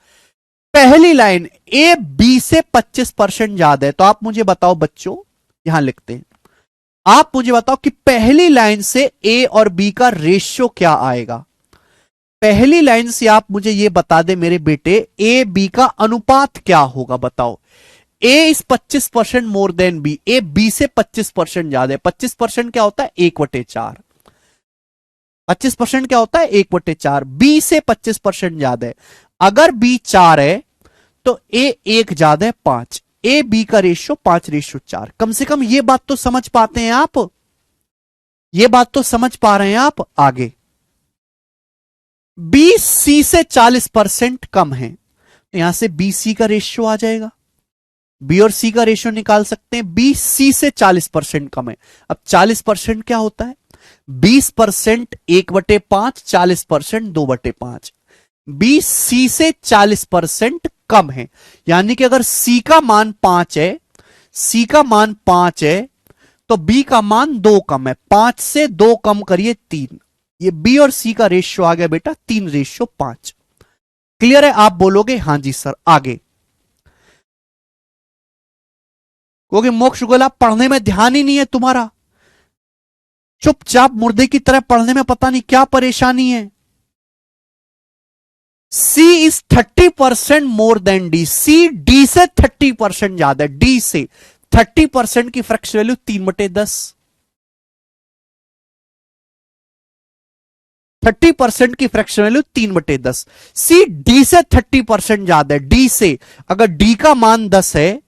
पहली लाइन, ए बी से 25% ज्यादा है, तो आप मुझे बताओ बच्चों, यहां लिखते हैं, आप मुझे बताओ कि पहली लाइन से ए और बी का रेशियो क्या आएगा। पहली लाइन से आप मुझे यह बता दे मेरे बेटे, ए बी का अनुपात क्या होगा, बताओ। A is 25% more than B, A B से 25% ज्यादा है। 25% क्या होता है? 1/4। 25% क्या होता है? 1/4। बी से 25% ज्यादा है। अगर बी 4 है तो ए 1 ज्यादा है 5, ए बी का रेशियो 5/4। कम से कम ये बात तो समझ पाते हैं आप, ये बात तो समझ पा रहे हैं आप। आगे, बी सी से 40% कम है, तो यहां से बी सी का रेशियो आ जाएगा। बी और सी का रेशियो निकाल सकते हैं। बी सी से 40% कम है। अब 40% क्या होता है? 20% 1/5, 40% 2/5। बी सी से 40% कम है, यानी कि अगर सी का मान 5 है, सी का मान 5 है तो बी का मान 2 कम है। 5 से 2 कम करिए 3, ये बी और सी का रेशियो आ गया बेटा 3/5। क्लियर है? आप बोलोगे हां जी सर। आगे, क्योंकि मोक्ष गोला पढ़ने में ध्यान ही नहीं है तुम्हारा, चुपचाप मुर्दे की तरह पढ़ने में पता नहीं क्या परेशानी है। C is 30% more than D, C D से 30% ज्यादा है। डी से 30% की फ्रैक्शन वैल्यू 3/10, 30% की फ्रैक्शन वैल्यू 3/10। सी डी से 30% ज्यादा है। डी से, अगर डी का मान 10 है,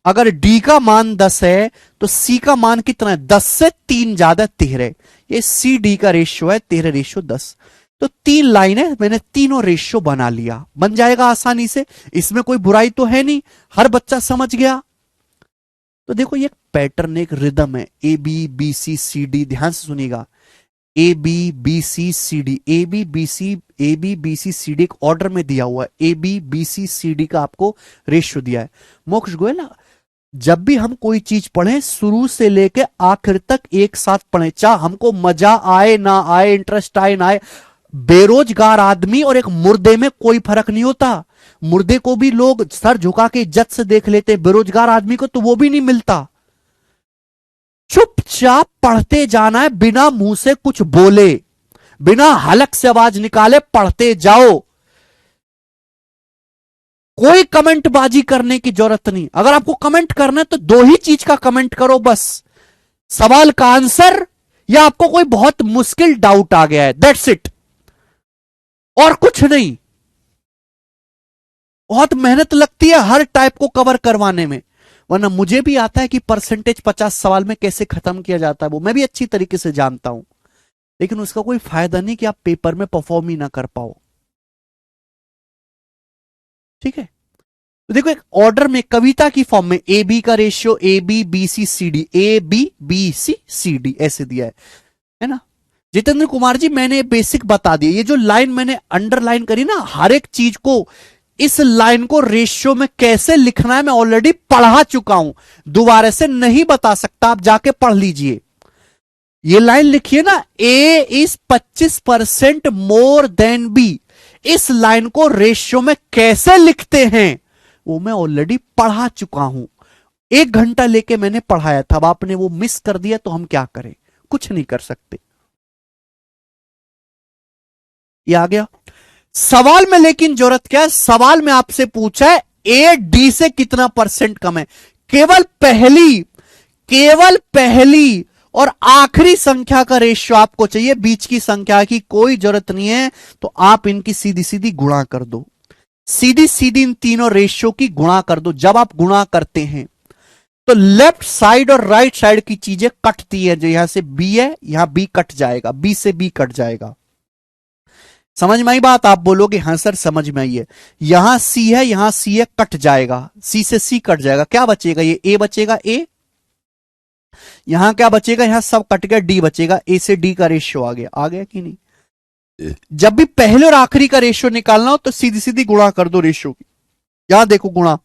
अगर डी का मान 10 है तो सी का मान कितना है? 10 से 3 ज्यादा 13। ये सी डी का रेशियो है 13/10। तो 3 लाइन है, मैंने तीनों रेशियो बना लिया, बन जाएगा आसानी से, इसमें कोई बुराई तो है नहीं, हर बच्चा समझ गया। तो देखो ये पैटर्न, एक रिदम है, A B B C C D. ध्यान से सुनिएगा, A B B C C D, A B B C, A B B C C D एक ऑर्डर में दिया हुआ है। A B B C C D का आपको रेशियो दिया है। मोक्ष गोयल, जब भी हम कोई चीज पढ़ें शुरू से लेके आखिर तक एक साथ पढ़ें, चाहे हमको मजा आए ना आए, इंटरेस्ट आए ना आए। बेरोजगार आदमी और एक मुर्दे में कोई फर्क नहीं होता। मुर्दे को भी लोग सर झुका के इज्जत से देख लेते, बेरोजगार आदमी को तो वो भी नहीं मिलता। चुपचाप पढ़ते जाना है, बिना मुंह से कुछ बोले, बिना हलक से आवाज निकाले पढ़ते जाओ। कोई कमेंट बाजी करने की जरूरत नहीं। अगर आपको कमेंट करना है तो दो ही चीज का कमेंट करो बस, सवाल का आंसर या आपको कोई बहुत मुश्किल डाउट आ गया है, दैट्स इट, और कुछ नहीं। बहुत मेहनत लगती है हर टाइप को कवर करवाने में, वरना मुझे भी आता है कि परसेंटेज 50 सवाल में कैसे खत्म किया जाता है, वो मैं भी अच्छी तरीके से जानता हूं। लेकिन उसका कोई फायदा नहीं कि आप पेपर में परफॉर्म ही ना कर पाओ। ठीक है, तो देखो एक ऑर्डर में कविता की फॉर्म में ए बी का ratio A B B C C D, A B B C C D ऐसे दिया है ना। जितेंद्र कुमार जी मैंने बेसिक बता दिया, ये जो लाइन मैंने अंडरलाइन करी ना, हर एक चीज को, इस लाइन को रेशियो में कैसे लिखना है मैं ऑलरेडी पढ़ा चुका हूं, दोबारा से नहीं बता सकता, आप जाके पढ़ लीजिए। ये लाइन लिखिए ना, ए इज 25% मोर देन बी, इस लाइन को रेशियो में कैसे लिखते हैं वो मैं ऑलरेडी पढ़ा चुका हूं। 1 घंटा लेके मैंने पढ़ाया था, अब आपने वो मिस कर दिया तो हम क्या करें, कुछ नहीं कर सकते। ये आ गया सवाल में। लेकिन जरूरत क्या है, सवाल में आपसे पूछा है ए डी से कितना परसेंट कम है, केवल पहली और आखिरी संख्या का रेशियो आपको चाहिए, बीच की संख्या की कोई जरूरत नहीं है। तो आप इनकी सीधी सीधी गुणा कर दो, सीधी सीधी इन तीनों रेशियो की गुणा कर दो। जब आप गुणा करते हैं तो लेफ्ट साइड और राइट साइड की चीजें कटती है, जो यहां से बी है यहां बी कट जाएगा, बी से बी कट जाएगा। समझ में आई बात? आप बोलोगे हां सर समझ में आई है। यहां सी है यहां सी है, कट जाएगा, सी से सी कट जाएगा, क्या बचेगा, ये ए बचेगा, ए यहां क्या बचेगा, यहां सब कट गया, डी बचेगा, ए से डी का रेशियो आ गया कि नहीं। जब भी पहले और आखिरी का रेशियो निकालना हो तो सीधी सीधी गुणा कर दो रेशियो की। यहां देखो गुणा,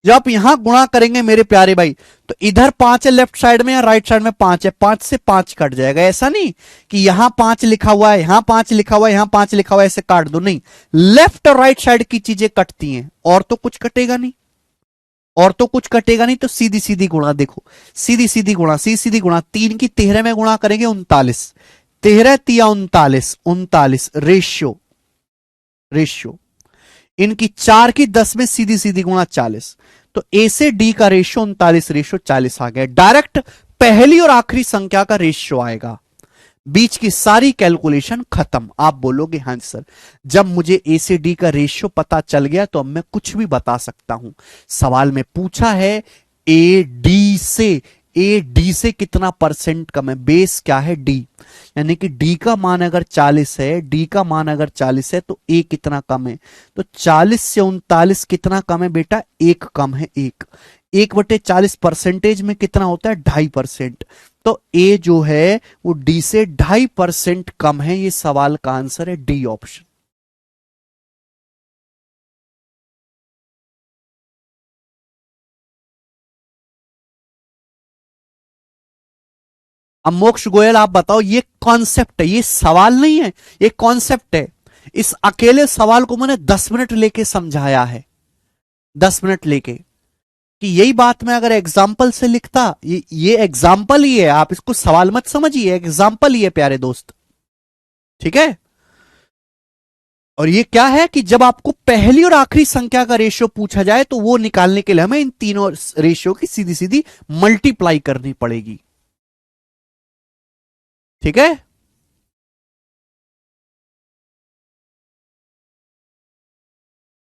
जब आप यहां गुणा करेंगे मेरे प्यारे भाई, तो इधर 5 है लेफ्ट साइड में या राइट साइड में 5 है, 5 से 5 कट जाएगा। ऐसा नहीं कि यहां 5 लिखा हुआ है यहां 5 लिखा हुआ है यहां 5 लिखा हुआ है, ऐसे काट दो, नहीं, लेफ्ट और राइट साइड की चीजें कटती हैं, और तो कुछ कटेगा नहीं, और तो कुछ कटेगा नहीं। तो सीधी सीधी गुणा, देखो सीधी सीधी गुणा, सीधी सीधी गुणा, 3 की 13 में गुणा करेंगे 39, 13 तिया 39, 39 रेशियो, इनकी 4 की 10 में सीधी सीधी गुणा 40, तो ए से डी का रेशियो 39 रेशियो 40 आ गया। डायरेक्ट पहली और आखिरी संख्या का रेशियो आएगा, बीच की सारी कैलकुलेशन खत्म। आप बोलोगे हां सर, जब मुझे ए से डी का रेशियो पता चल गया तो अब मैं कुछ भी बता सकता हूं। सवाल में पूछा है ए डी से कितना परसेंट कम है, बेस क्या है डी, यानी कि डी का मान अगर 40 है, डी का मान अगर 40 है तो ए कितना कम है, तो 40 से 39 कितना कम है बेटा, 1 कम है, 1/40 परसेंटेज में कितना होता है 2.5%, तो ए जो है वो डी से 2.5% कम है। ये सवाल का आंसर है डी ऑप्शन। अब मोक्ष गोयल आप बताओ, ये कॉन्सेप्ट है, ये सवाल नहीं है, ये कॉन्सेप्ट है। इस अकेले सवाल को मैंने 10 मिनट लेके समझाया है, 10 मिनट लेके, कि यही बात मैं अगर एग्जाम्पल से लिखता, ये एग्जाम्पल ही है, आप इसको सवाल मत समझिए, एग्जाम्पल ही है प्यारे दोस्त, ठीक है। और ये क्या है कि जब आपको पहली और आखिरी संख्या का रेशियो पूछा जाए तो वो निकालने के लिए हमें इन तीनों रेशियो की सीधी सीधी मल्टीप्लाई करनी पड़ेगी, ठीक है।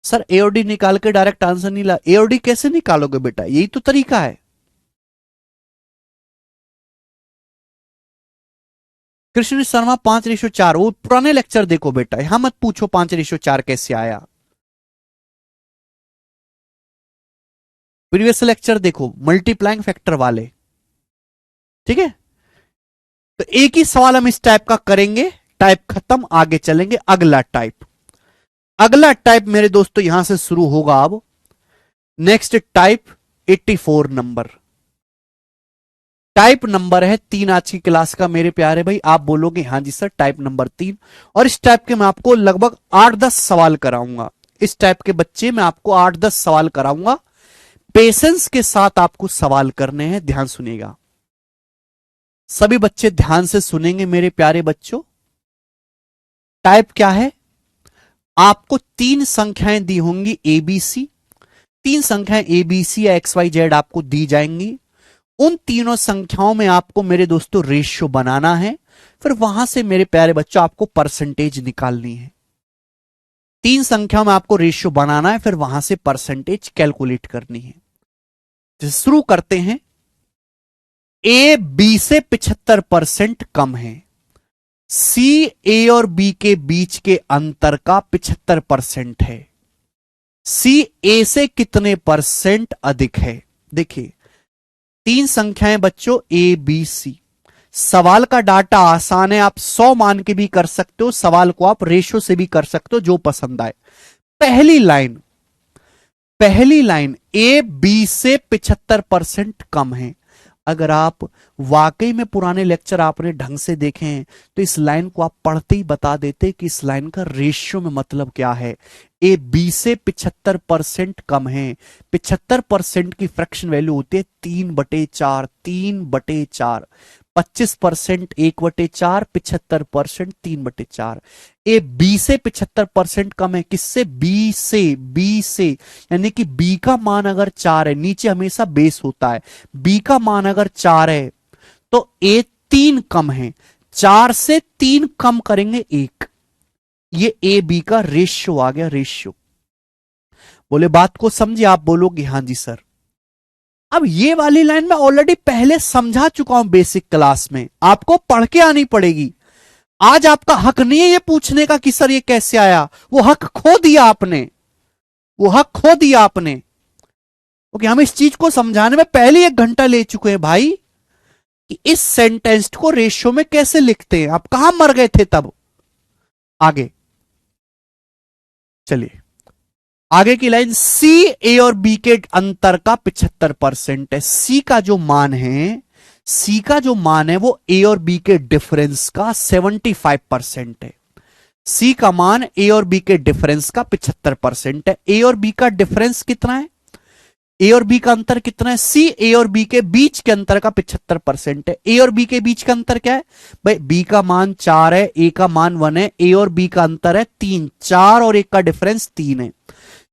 सर एओडी निकाल के डायरेक्ट आंसर नहीं ला, एओडी कैसे निकालोगे बेटा, यही तो तरीका है। कृष्ण शर्मा 5:4, वो पुराने लेक्चर देखो बेटा, यहां मत पूछो 5:4 कैसे आया, प्रीवियस लेक्चर देखो मल्टीप्लाइंग फैक्टर वाले, ठीक है। तो एक ही सवाल हम इस टाइप का करेंगे, टाइप खत्म, आगे चलेंगे अगला टाइप। अगला टाइप मेरे दोस्तों यहां से शुरू होगा अब। Next type 84 number. Type number है 3 आज की क्लास का मेरे प्यारे भाई। आप बोलोगे हाँ जी सर टाइप नंबर 3। और इस टाइप के मैं आपको लगभग 8-10 सवाल कराऊंगा। इस टाइप के बच्चे मैं आपको 8-10 सवाल कराऊंगा। पेशेंस के साथ आपको सवाल करने हैं, ध्यान सुनिएगा। सभी बच्चे ध्यान से सुनेंगे मेरे प्यारे बच्चों। टाइप क्या है? आपको 3 संख्याएं दी होंगी एबीसी। 3 संख्याएं एबीसी या एक्स वाई जेड आपको दी जाएंगी। उन तीनों संख्याओं में आपको मेरे दोस्तों रेशियो बनाना है। फिर वहां से मेरे प्यारे बच्चों आपको परसेंटेज निकालनी है। 3 संख्याओं में आपको रेशियो बनाना है, फिर वहां से परसेंटेज कैलकुलेट करनी है। तो शुरू करते हैं। ए बी से 75% कम है। सी ए और बी के बीच के अंतर का 75% है। सी ए से कितने परसेंट अधिक है? देखिए 3 संख्याएं बच्चों ए बी सी। सवाल का डाटा आसान है, आप 100 मान के भी कर सकते हो, सवाल को आप रेशो से भी कर सकते हो, जो पसंद आए। पहली लाइन, पहली लाइन ए बी से 75% कम है। अगर आप वाकई में पुराने लेक्चर आपने ढंग से देखे हैं तो इस लाइन को आप पढ़ते ही बता देते कि इस लाइन का रेशियो में मतलब क्या है। ए बी से 75% कम है। 75% की फ्रैक्शन वैल्यू होती है 3/4। 3/4 25% 1/4, 75% 3/4। ए बी से 75% कम है। किससे? बी से। बी से यानी कि बी का मान अगर 4 है, नीचे हमेशा बेस होता है, बी का मान अगर 4 है तो ए 3 कम है। 4 से 3 कम करेंगे 1। ये ए बी का रेशियो आ गया, रेशियो। बोले बात को समझे? आप बोलोगे हाँ जी सर। अब ये वाली लाइन मैं ऑलरेडी पहले समझा चुका हूं बेसिक क्लास में, आपको पढ़ के आनी पड़ेगी। आज आपका हक नहीं है ये पूछने का कि सर ये कैसे आया। वो हक खो दिया आपने, वो हक खो दिया आपने। क्योंकि हम इस चीज को समझाने में पहले 1 घंटा ले चुके हैं भाई कि इस सेंटेंस को रेशियो में कैसे लिखते हैं। आप कहां मर गए थे तब। आगे चलिए, आगे की लाइन, सी ए और बी के अंतर का 75% है। सी का जो मान है, सी का जो मान है वो ए और बी के डिफरेंस का 75% है। सी का मान ए और बी के डिफरेंस का 75% है। ए और बी का डिफरेंस कितना है? ए और बी का अंतर कितना है? सी ए और बी के बीच के अंतर का 75% है। ए और बी के बीच का अंतर क्या है भाई? बी का मान 4 है, ए का मान 1 है, ए और बी का अंतर है 3। 4 और 1 का डिफरेंस 3 है।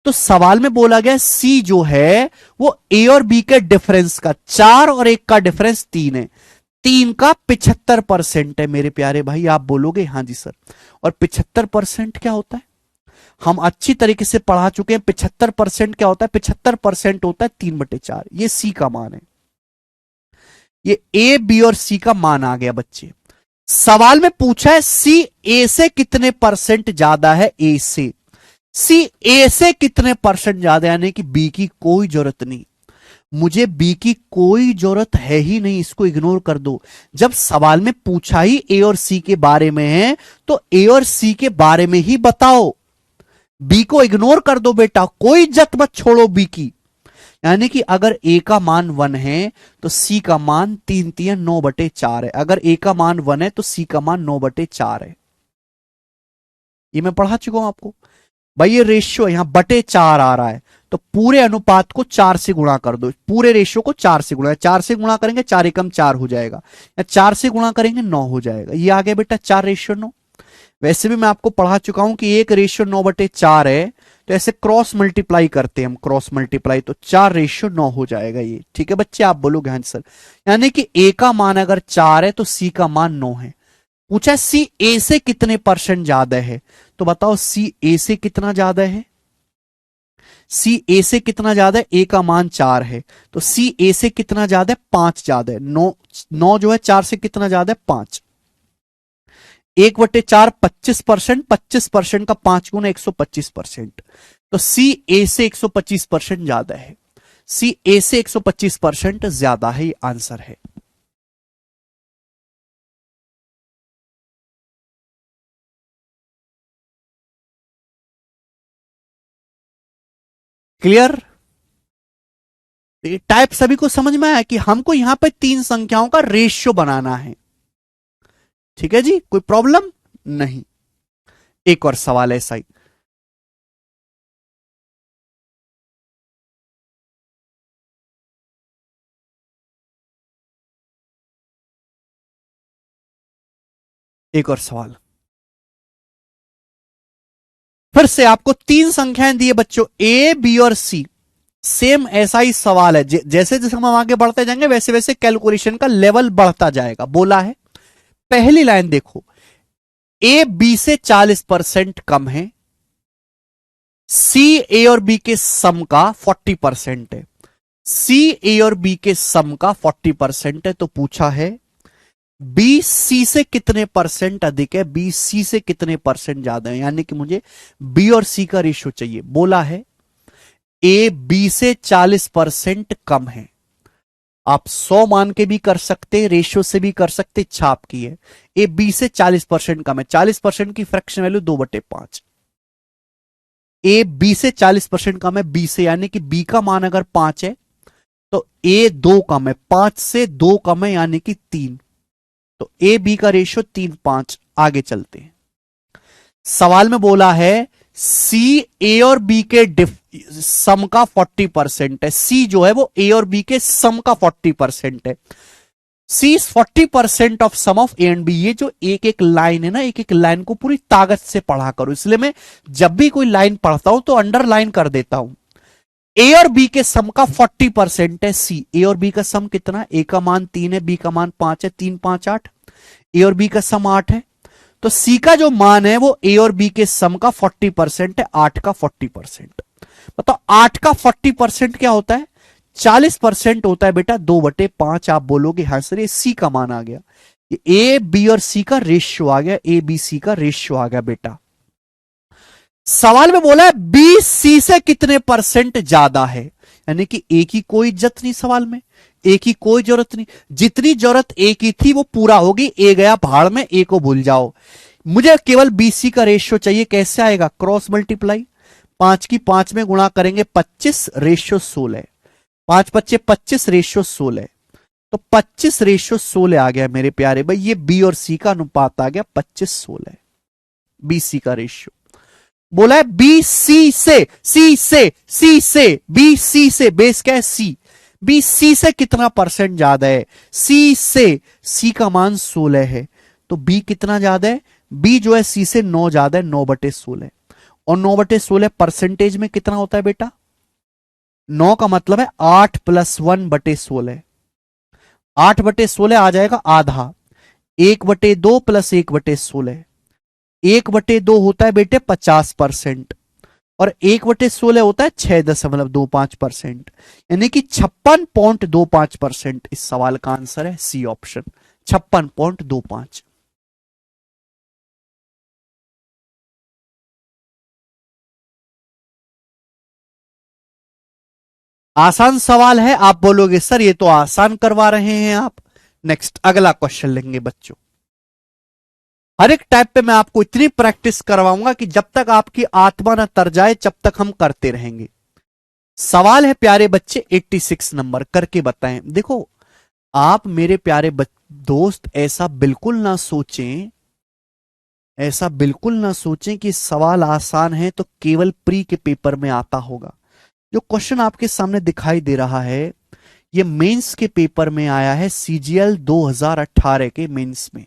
तो सवाल में बोला गया सी जो है वो ए और बी के डिफरेंस का, 4 और 1 का डिफरेंस 3 है, 3 का 75% है मेरे प्यारे भाई। आप बोलोगे हाँ जी सर। और 75% क्या होता है हम अच्छी तरीके से पढ़ा चुके हैं। 75% क्या होता है? 75% होता है 3/4। ये सी का मान है। ये ए बी और सी का मान आ गया बच्चे। सवाल में पूछा है सी ए से कितने परसेंट ज्यादा है? ए से। सी ए से कितने परसेंट ज्यादा, यानी कि बी की कोई जरूरत नहीं। मुझे बी की कोई जरूरत है ही नहीं, इसको इग्नोर कर दो। जब सवाल में पूछा ही ए और सी के बारे में है तो ए और सी के बारे में ही बताओ। बी को इग्नोर कर दो बेटा, कोई इज्जत मत छोड़ो बी की। यानी कि अगर ए का मान 1 है तो सी का मान 3×3=9/4 है। अगर ए का मान 1 है तो सी का मान 9/4 है। ये मैं पढ़ा चुका हूं आपको भाई। ये रेशियो यहां /4 आ रहा है तो पूरे अनुपात को 4 से गुणा कर दो। पूरे रेशियो को 4 से गुणा, 4 से गुणा करेंगे 4 एकम 4 हो जाएगा, या 4 से गुणा करेंगे 9 हो जाएगा। ये आ गया बेटा 4:9। वैसे भी मैं आपको पढ़ा चुका हूं कि 1:9/4 है, तो ऐसे क्रॉस मल्टीप्लाई करते हैं हम, क्रॉस मल्टीप्लाई, तो 4:9 हो जाएगा ये। ठीक है बच्चे, आप बोलोगे हाँ सर। यानी कि ए का मान अगर 4 है तो सी का मान 9 है। पूछा सी ए से कितने परसेंट ज्यादा है, तो बताओ सी ए से कितना ज्यादा है? सी ए से कितना ज्यादा है? ए का मान 4 है तो सी ए से कितना ज्यादा है? 5 ज्यादा है। 9 9 जो है 4 से कितना ज्यादा है? 5। 1/4 25%, 25% का 5 गुना 125%। तो सी ए से 125% ज्यादा है। सी ए से 125% ज्यादा है, ये आंसर है। क्लियर? तो ये टाइप सभी को समझ में आया कि हमको यहां पे तीन संख्याओं का रेशियो बनाना है। ठीक है जी, कोई प्रॉब्लम नहीं। एक और सवाल ऐसा ही। एक और सवाल, फिर से आपको तीन संख्याएं दी है बच्चों, ए बी और सी। सेम ऐसा ही सवाल है, जैसे जैसे हम आगे बढ़ते जाएंगे वैसे वैसे कैलकुलेशन का लेवल बढ़ता जाएगा। बोला है, पहली लाइन देखो, ए बी से 40% कम है, सी ए और बी के सम का 40% है। सी ए और बी के सम का 40% है, तो पूछा है बी सी से कितने परसेंट अधिक है, बी सी से कितने परसेंट ज्यादा है, यानी कि मुझे बी और सी का रेशियो चाहिए। बोला है ए बी से 40% कम है। आप 100 मान के भी कर सकते हैं, रेशियो से भी कर सकते, इच्छा आपकी है। ए बी से 40% कम है, 40% की फ्रैक्शन वैल्यू 2/5। ए बी से 40% कम है बी से, यानी कि बी का मान अगर 5 है तो ए 2 कम है, 5 से 2 कम है यानी कि 3। तो ए बी का रेशियो 3:5। आगे चलते हैं। सवाल में बोला है सी ए और बी के सम का 40% है। सी जो है वो ए और बी के सम का 40% है। C is 40% of sum of A and B. ये जो एक एक लाइन है ना, एक एक लाइन को पूरी ताकत से पढ़ा करो, इसलिए मैं जब भी कोई लाइन पढ़ता हूं तो अंडरलाइन कर देता हूं। ए और बी के सम का 40% है सी। ए और बी का सम कितना, ए का मान 3 है, बी का मान 5 है, 3 5 8। ए और बी का सम 8 है, तो सी का जो मान है वो ए और बी के सम का 40% है, 8 का 40%। मतलब 8 का 40% क्या होता है, 40% होता है बेटा 2/5। आप बोलोगे हाँ सर ये सी का मान आ गया, ये ए बी और सी का रेशियो आ गया, ए बी सी का रेशियो आ गया बेटा। सवाल में बोला है बी सी से कितने परसेंट ज्यादा है, यानी कि ए की कोई इज्जत नहीं सवाल में, ए की कोई जरूरत नहीं, जितनी जरूरत ए की थी वो पूरा होगी, ए गया भाड़ में, ए को भूल जाओ। मुझे केवल बी सी का रेशियो चाहिए, कैसे आएगा, क्रॉस मल्टीप्लाई, 5 की 5 में गुणा करेंगे 25 रेशियो 16, 5 25 25 रेशियो 16, तो 25 रेशियो 16 आ गया मेरे प्यारे भाई। ये बी और सी का अनुपात आ गया 25:16, बी सी का रेशियो। बोला है बी सी से, बी सी से, बेस क्या है सी, बी सी से कितना परसेंट ज्यादा है, सी से, सी का मान 16 है, तो बी कितना ज्यादा है, बी जो है सी से 9 ज्यादा है, 9/16। और 9/16 परसेंटेज में कितना होता है बेटा, 9 का मतलब है 8 + 1/16, 8/16 आ जाएगा आधा, 1/2 + 1/16, 1/2 होता है बेटे 50%, और 1/16 होता है 6.25%, यानी कि 56.25%। इस सवाल का आंसर है सी ऑप्शन, 56.25। आसान सवाल है, आप बोलोगे सर ये तो आसान करवा रहे हैं आप। नेक्स्ट अगला क्वेश्चन लेंगे बच्चों। हर एक टाइप पे मैं आपको इतनी प्रैक्टिस करवाऊंगा कि जब तक आपकी आत्मा न तर जाए जब तक हम करते रहेंगे। सवाल है प्यारे बच्चे 86 नंबर, करके बताएं। देखो आप मेरे प्यारे दोस्त ऐसा बिल्कुल ना सोचें, ऐसा बिल्कुल ना सोचें कि सवाल आसान है तो केवल प्री के पेपर में आता होगा। जो क्वेश्चन आपके सामने दिखाई दे रहा है ये मेंस के पेपर में आया है, सीजीएल 2018 के मेंस में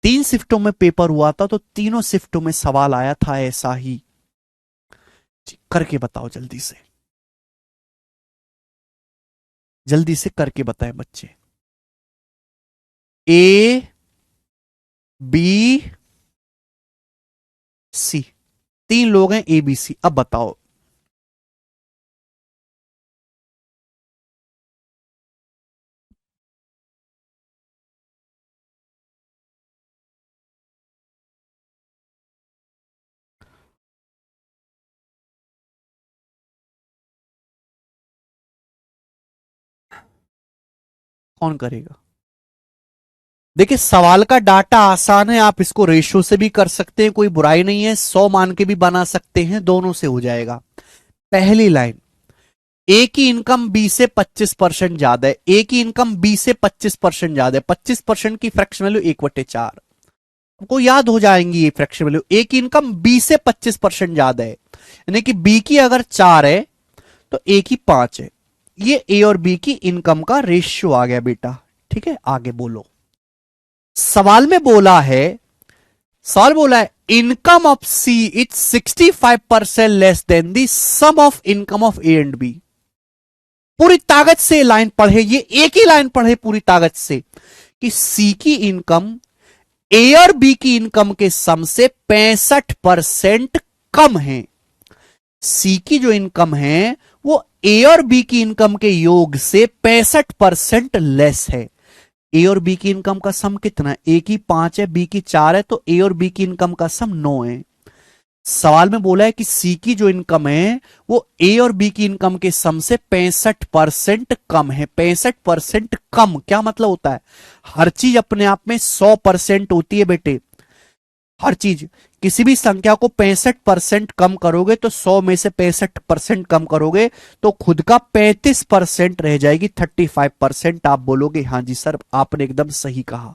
3 शिफ्टों में पेपर हुआ था, तो तीनों शिफ्टों में सवाल आया था ऐसा ही। करके बताओ जल्दी से, जल्दी से करके बताएं बच्चे। ए बी सी, 3 लोग हैं ए बी सी, अब बताओ। कौन करेगा, देखिए सवाल का डाटा आसान है, आप इसको रेशो से भी कर सकते हैं, कोई बुराई नहीं है, 100 मान के भी बना सकते हैं, दोनों से हो जाएगा। पहली लाइन, ए की इनकम बी से 25% ज्यादा है, ए की इनकम बी से 25% ज्यादा है, 25% की फ्रैक्शन वैल्यू 1/4, आपको याद हो जाएंगी ये फ्रैक्शन वैल्यू। ए की इनकम बी से 25% ज्यादा है, यानी कि बी की अगर 4 है तो ए की 5 है। ये ए और बी की इनकम का रेशियो आ गया बेटा। ठीक है, आगे बोलो। सवाल में बोला है, सवाल बोला है income of C it's 65% less than the sum of income of A and B. पूरी ताकत से लाइन पढ़े, ये एक ही लाइन पढ़े पूरी ताकत से कि सी की इनकम ए और बी की इनकम के सम से 65% कम है। सी की जो इनकम है वो ए और बी की इनकम के योग से 65% लेस है। ए और बी की इनकम का सम कितना है? ए की 5 है, बी की 4 है, तो ए और बी की इनकम का सम 9 है। सवाल में बोला है कि सी की जो इनकम है वो ए और बी की इनकम के सम से 65% कम है। 65% कम क्या मतलब होता है? हर चीज अपने आप में 100% होती है बेटे। हर चीज, किसी भी संख्या को 65% कम करोगे तो 100 में से 65% कम करोगे तो खुद का 35% रह जाएगी, 35%। आप बोलोगे हाँ जी सर आपने एकदम सही कहा,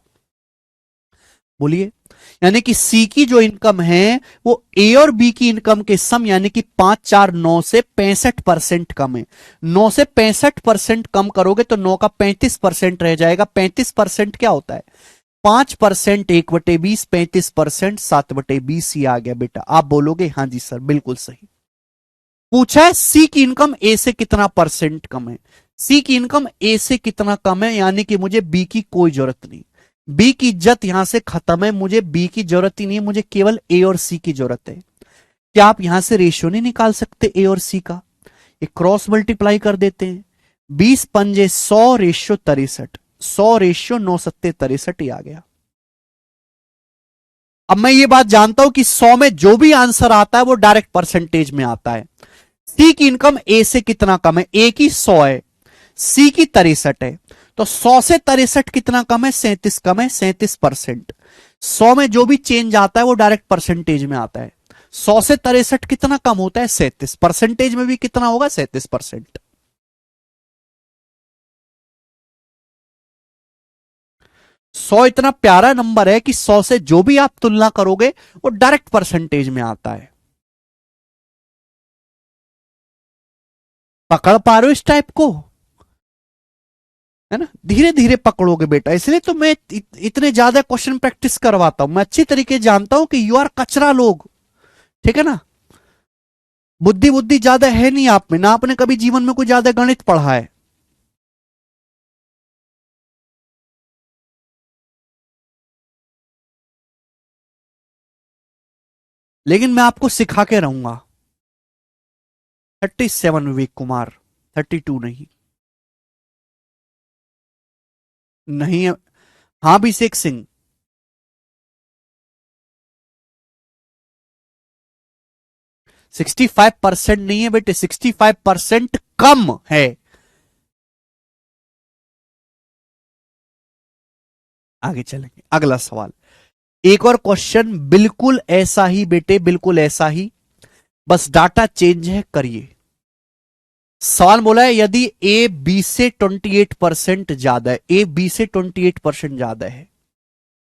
बोलिए। यानी कि सी की जो इनकम है वो ए और बी की इनकम के सम यानी कि 5 4 9 से 65% कम है। 9 से 65% कम करोगे तो 9 का 35% रह जाएगा। 35% क्या होता है? 5% 1/20, 35% 7/20। ही आ गया बेटा। आप बोलोगे हाँ जी सर बिल्कुल सही। पूछा है सी की इनकम ए से कितना परसेंट कम है। सी की इनकम ए से कितना कम है, यानी कि मुझे बी की कोई जरूरत नहीं। बी की इज्जत यहां से खत्म है, मुझे बी की जरूरत ही नहीं है, मुझे केवल ए और सी की जरूरत है। क्या आप यहां से रेशियो नहीं निकाल सकते ए और सी का? एक क्रॉस मल्टीप्लाई कर देते हैं। 20 पंजे 100 रेशियो 63, 100 रेशियो 9 सत्ते 63 ही आ गया। अब मैं ये बात जानता हूं कि 100 में जो भी आंसर आता है वो डायरेक्ट परसेंटेज में आता है। सी की इनकम ए से कितना कम है? ए की 100 है, सी की 63 है, तो 100 से 63 कितना कम है? 37 कम है, 37%। 100 में जो भी चेंज आता है वो डायरेक्ट परसेंटेज में आता है। 100 से 63 कितना कम होता है? 37। परसेंटेज में भी कितना होगा? 37%। 100 इतना प्यारा नंबर है कि 100 से जो भी आप तुलना करोगे वो डायरेक्ट परसेंटेज में आता है। पकड़ पा रहे हो इस टाइप को? है ना, धीरे धीरे पकड़ोगे बेटा। इसलिए तो मैं इतने ज्यादा क्वेश्चन प्रैक्टिस करवाता हूं। मैं अच्छी तरीके जानता हूं कि यू आर कचरा लोग, ठीक है ना। बुद्धि बुद्धि ज्यादा है नहीं आप में, ना आपने कभी जीवन में कोई ज्यादा गणित पढ़ा है। लेकिन मैं आपको सिखा के रहूंगा। 37 विवेक कुमार, 32 नहीं। नहीं है। हाँ अभिषेक सिंह। 65% नहीं है बेटे, 65% कम है। आगे चलेंगे, अगला सवाल। एक और क्वेश्चन बिल्कुल ऐसा ही बेटे, बिल्कुल ऐसा ही, बस डाटा चेंज है, करिए। सवाल बोला है यदि ए बी से 28% ज्यादा है, ए बी से 28% ज्यादा है,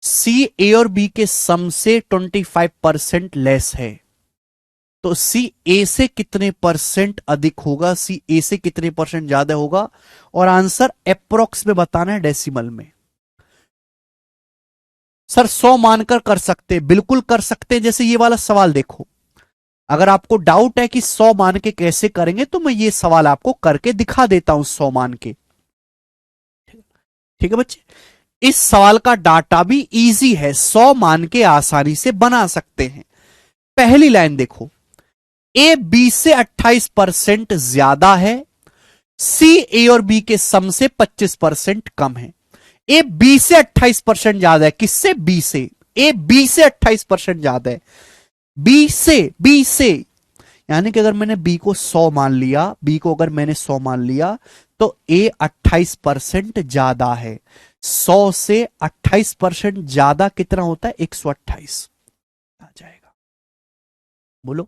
सी ए और बी के सम से 25% लेस है, तो सी ए से कितने परसेंट अधिक होगा? सी ए से कितने परसेंट ज्यादा होगा? और आंसर अप्रोक्स में बताना है, डेसिमल में। सर 100 मानकर कर सकते, बिल्कुल कर सकते हैं। जैसे ये वाला सवाल देखो, अगर आपको डाउट है कि 100 मान के कैसे करेंगे तो मैं ये सवाल आपको करके दिखा देता हूं 100 मान के। ठीक है बच्चे, इस सवाल का डाटा भी इजी है, 100 मान के आसानी से बना सकते हैं। पहली लाइन देखो, ए बी से 28% ज्यादा है, सी ए और बी के सम से 25% कम है। ए बी से 28% ज्यादा है, किससे? बी से। ए बी से 28% ज्यादा है, बी से। यानी कि अगर मैंने बी को 100 मान लिया, बी को अगर मैंने 100 मान लिया तो ए 28% ज्यादा है। 100 से 28% ज्यादा कितना होता है? 128 आ जाएगा। बोलो।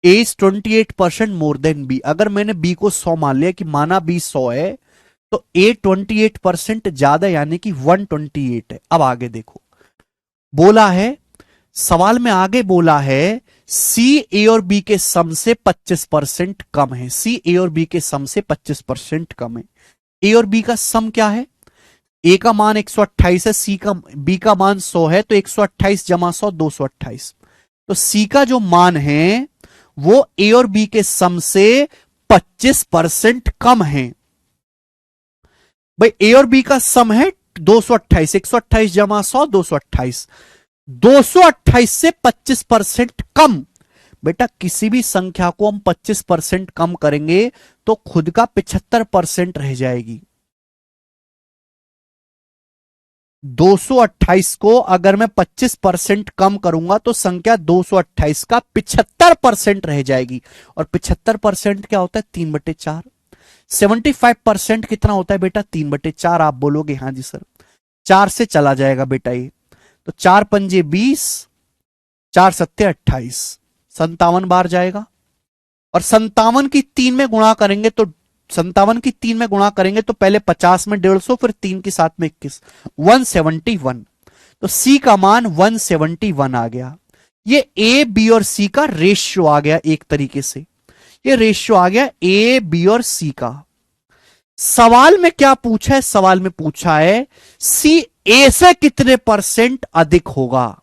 ए इज 28% मोर देन बी। अगर मैंने बी को 100 मान लिया कि माना बी 100 है तो ए 28% ज्यादा यानी कि 128 है। अब आगे देखो, बोला है सवाल में आगे बोला है सी ए और बी के सम से 25% कम है। सी ए और बी के सम से 25% कम है। ए और बी का सम क्या है? ए का मान 128 है, सी का बी का मान 100 है, तो 128 जमा 100 228। तो सी का जो मान है वो ए और बी के सम से 25% कम है। भाई ए और बी का सम है 228, 128 जमा 100 228, 228 से 25% कम। बेटा किसी भी संख्या को हम 25% कम करेंगे तो खुद का 75% रह जाएगी। 228 को अगर मैं 25% कम करूंगा तो संख्या 228 का 75% रह जाएगी। और 75% क्या होता है? 3/4। 75% कितना होता है बेटा? 3/4। आप बोलोगे हाँ जी सर, 4 से चला जाएगा बेटा ये, तो 4 पंजे 20, 4 सत्ते 28, 57 बार जाएगा। और 57 की 3 में गुणा करेंगे तो 57 की 3 में गुणा करेंगे तो पहले 50 में 150, फिर 3 की 7 में 21, 171। तो सी का मान 171 आ गया। ये ए बी और सी का रेशियो आ गया। एक तरीके से ये रेशियो आ गया ए बी और सी का। सवाल में क्या पूछा है? सवाल में पूछा है सी ए से कितने परसेंट अधिक होगा।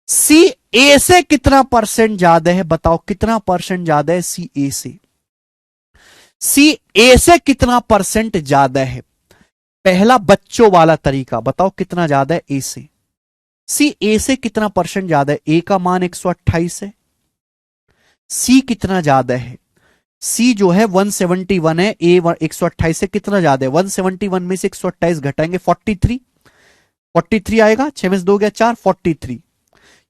सी ए से कितना परसेंट ज्यादा है? बताओ कितना परसेंट ज्यादा है सी ए से? सी ए से कितना परसेंट ज्यादा है? पहला बच्चों वाला तरीका, बताओ कितना ज्यादा है ए से? सी ए से कितना परसेंट ज्यादा है? ए का मान 128 है। सी कितना ज्यादा है? सी जो है 171 है, ए 128 से कितना ज्यादा है? 171 में से 128 घटाएंगे 43 आएगा। 6 में से 2 गया 4, 43।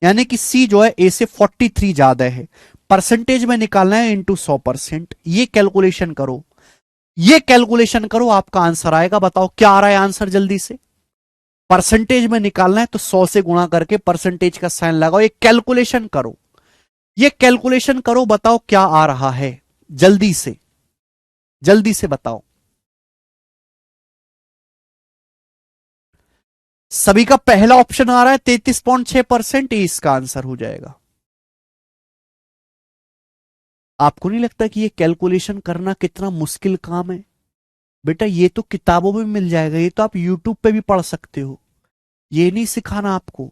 यानी कि सी जो है ए से 43 ज्यादा है। परसेंटेज में निकालना है इंटू 100%। ये कैलकुलेशन करो, ये कैलकुलेशन करो, आपका आंसर आएगा। बताओ क्या आ रहा है आंसर जल्दी से? परसेंटेज में निकालना है तो 100 से गुणा करके परसेंटेज का साइन लगाओ। ये कैलकुलेशन करो, ये कैलकुलेशन करो, बताओ क्या आ रहा है? जल्दी से, जल्दी से बताओ। सभी का पहला ऑप्शन आ रहा है 33.6%। इसका आंसर हो जाएगा। आपको नहीं लगता कि ये कैलकुलेशन करना कितना मुश्किल काम है? बेटा ये तो किताबों में मिल जाएगा, ये तो आप यूट्यूब पे भी पढ़ सकते हो। ये नहीं सिखाना आपको,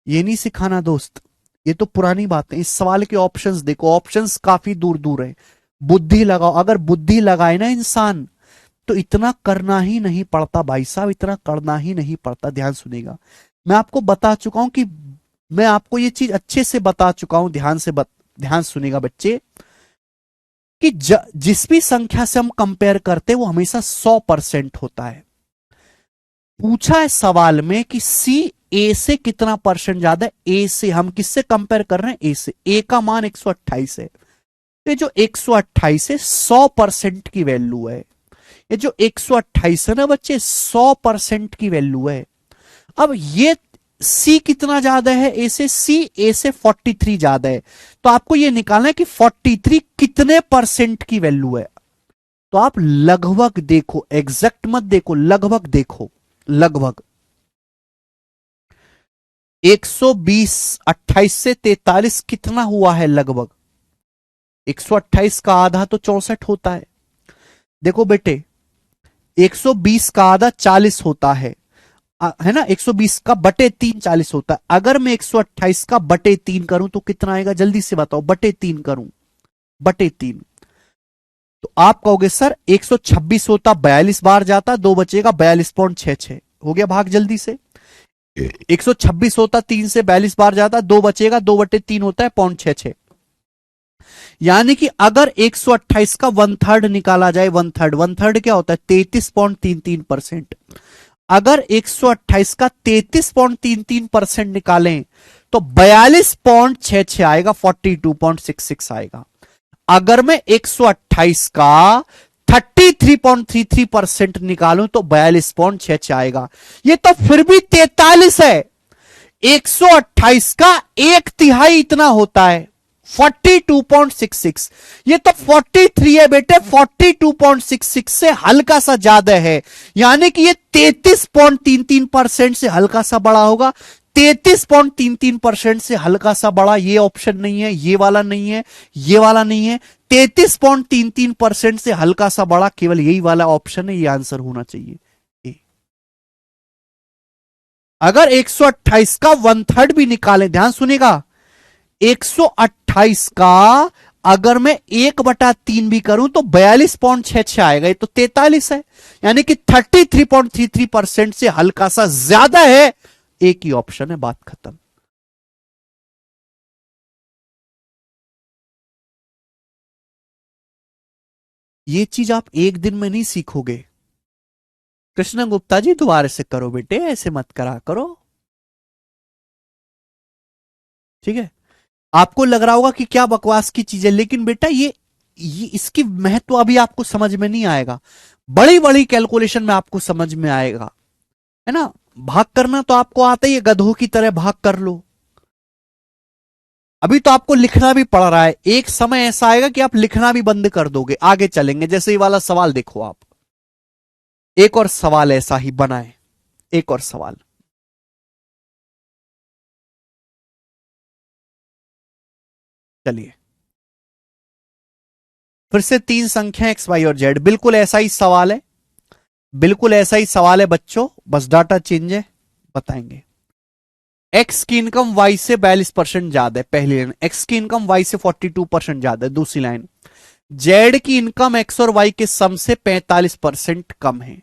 ये नहीं सिखाना दोस्त, ये तो पुरानी बात है। इस सवाल के ऑप्शंस देखो, ऑप्शंस काफी दूर दूर है। बुद्धि लगाओ, अगर बुद्धि लगाए ना इंसान तो इतना करना ही नहीं पड़ता भाई साहब, इतना करना ही नहीं पड़ता। ध्यान सुनेगा, मैं आपको बता चुका हूं कि मैं आपको ये चीज अच्छे से बता चुका हूं। ध्यान सुनेगा बच्चे कि जिस भी संख्या से हम कंपेयर करते हैं वो हमेशा 100% होता है। पूछा है सवाल में कि सी ए से कितना परसेंट ज्यादा है? ए से हम किससे कंपेयर कर रहे हैं? ए से। ए का मान 128 है, ये जो 128 है 100% की वैल्यू है। ये जो 128 है ना बच्चे, 100% की वैल्यू है। अब ये सी कितना ज्यादा है ए से? सी ए से 43 ज्यादा है। तो आपको ये निकालना है कि 43 कितने परसेंट की वैल्यू है। तो आप लगभग देखो, एग्जैक्ट मत देखो, लगभग देखो। लगभग 120, 28 से 43 कितना हुआ है? लगभग 128 का आधा तो 64 होता है। देखो बेटे 120 का आधा 40 होता है ना? 120 का बटे 3 40 होता है। अगर मैं 128 का बटे 3 करूं तो कितना आएगा? जल्दी से बताओ। बटे 3 करूं, बटे 3 तो आप कहोगे सर 126 होता 42 बार जाता, 2 बचेगा 42.66 हो गया भाग। जल्दी से 126 होता 3 से 42 बार जाता, 2 बचेगा, 2/3 होता है 0.66। यानी कि अगर 128 का 1/3 निकाला जाए, 1/3 क्या होता है? 33.33%। अगर 128 का 33.33% निकालें तो 42.66 आएगा, 42.66 आएगा। अगर मैं 128 का 33.33% निकालूं तो 42.66 आएगा। ये तो फिर भी 43 है। 128 का 1/3 इतना होता है, 42.66। ये तो 43 है बेटे, 42.66 से हल्का सा ज्यादा है, यानी कि ये 33.33% से हल्का सा बड़ा होगा। 33.33% से हल्का सा बड़ा, ये ऑप्शन नहीं है, ये वाला नहीं है, ये वाला नहीं है। 33.33% से हल्का सा बड़ा केवल यही वाला ऑप्शन है, ये आंसर होना चाहिए। अगर 128 का 1/3 भी निकालें, ध्यान सुनिएगा, 128 का अगर मैं 1/3 भी करूं तो 42.66 आएगा, ये तो 43 है, यानी कि 33.33% से हल्का सा ज्यादा है। एक ही ऑप्शन है, बात खत्म। ये चीज आप एक दिन में नहीं सीखोगे। कृष्ण गुप्ता जी दोबारा से करो बेटे, ऐसे मत करा करो, ठीक है। आपको लग रहा होगा कि क्या बकवास की चीज है, लेकिन बेटा ये इसकी महत्व अभी आपको समझ में नहीं आएगा। बड़ी बड़ी कैलकुलेशन में आपको समझ में आएगा, है ना। भाग करना तो आपको आता ही है, गधों की तरह भाग कर लो। अभी तो आपको लिखना भी पड़ रहा है, एक समय ऐसा आएगा कि आप लिखना भी बंद कर दोगे। आगे चलेंगे, जैसे ये वाला सवाल देखो आप, एक और सवाल ऐसा ही बनाए, एक और सवाल। चलिए, फिर से 3 संख्या एक्स वाई और जेड, बिल्कुल ऐसा ही सवाल है, बिल्कुल ऐसा ही सवाल है बच्चों, बस डाटा चेंज है, बताएंगे। एक्स की इनकम वाई से 42% ज्यादा है, पहली लाइन। एक्स की इनकम वाई से 42% ज्यादा है, दूसरी लाइन। जेड की इनकम एक्स और वाई के सम से 45% कम है।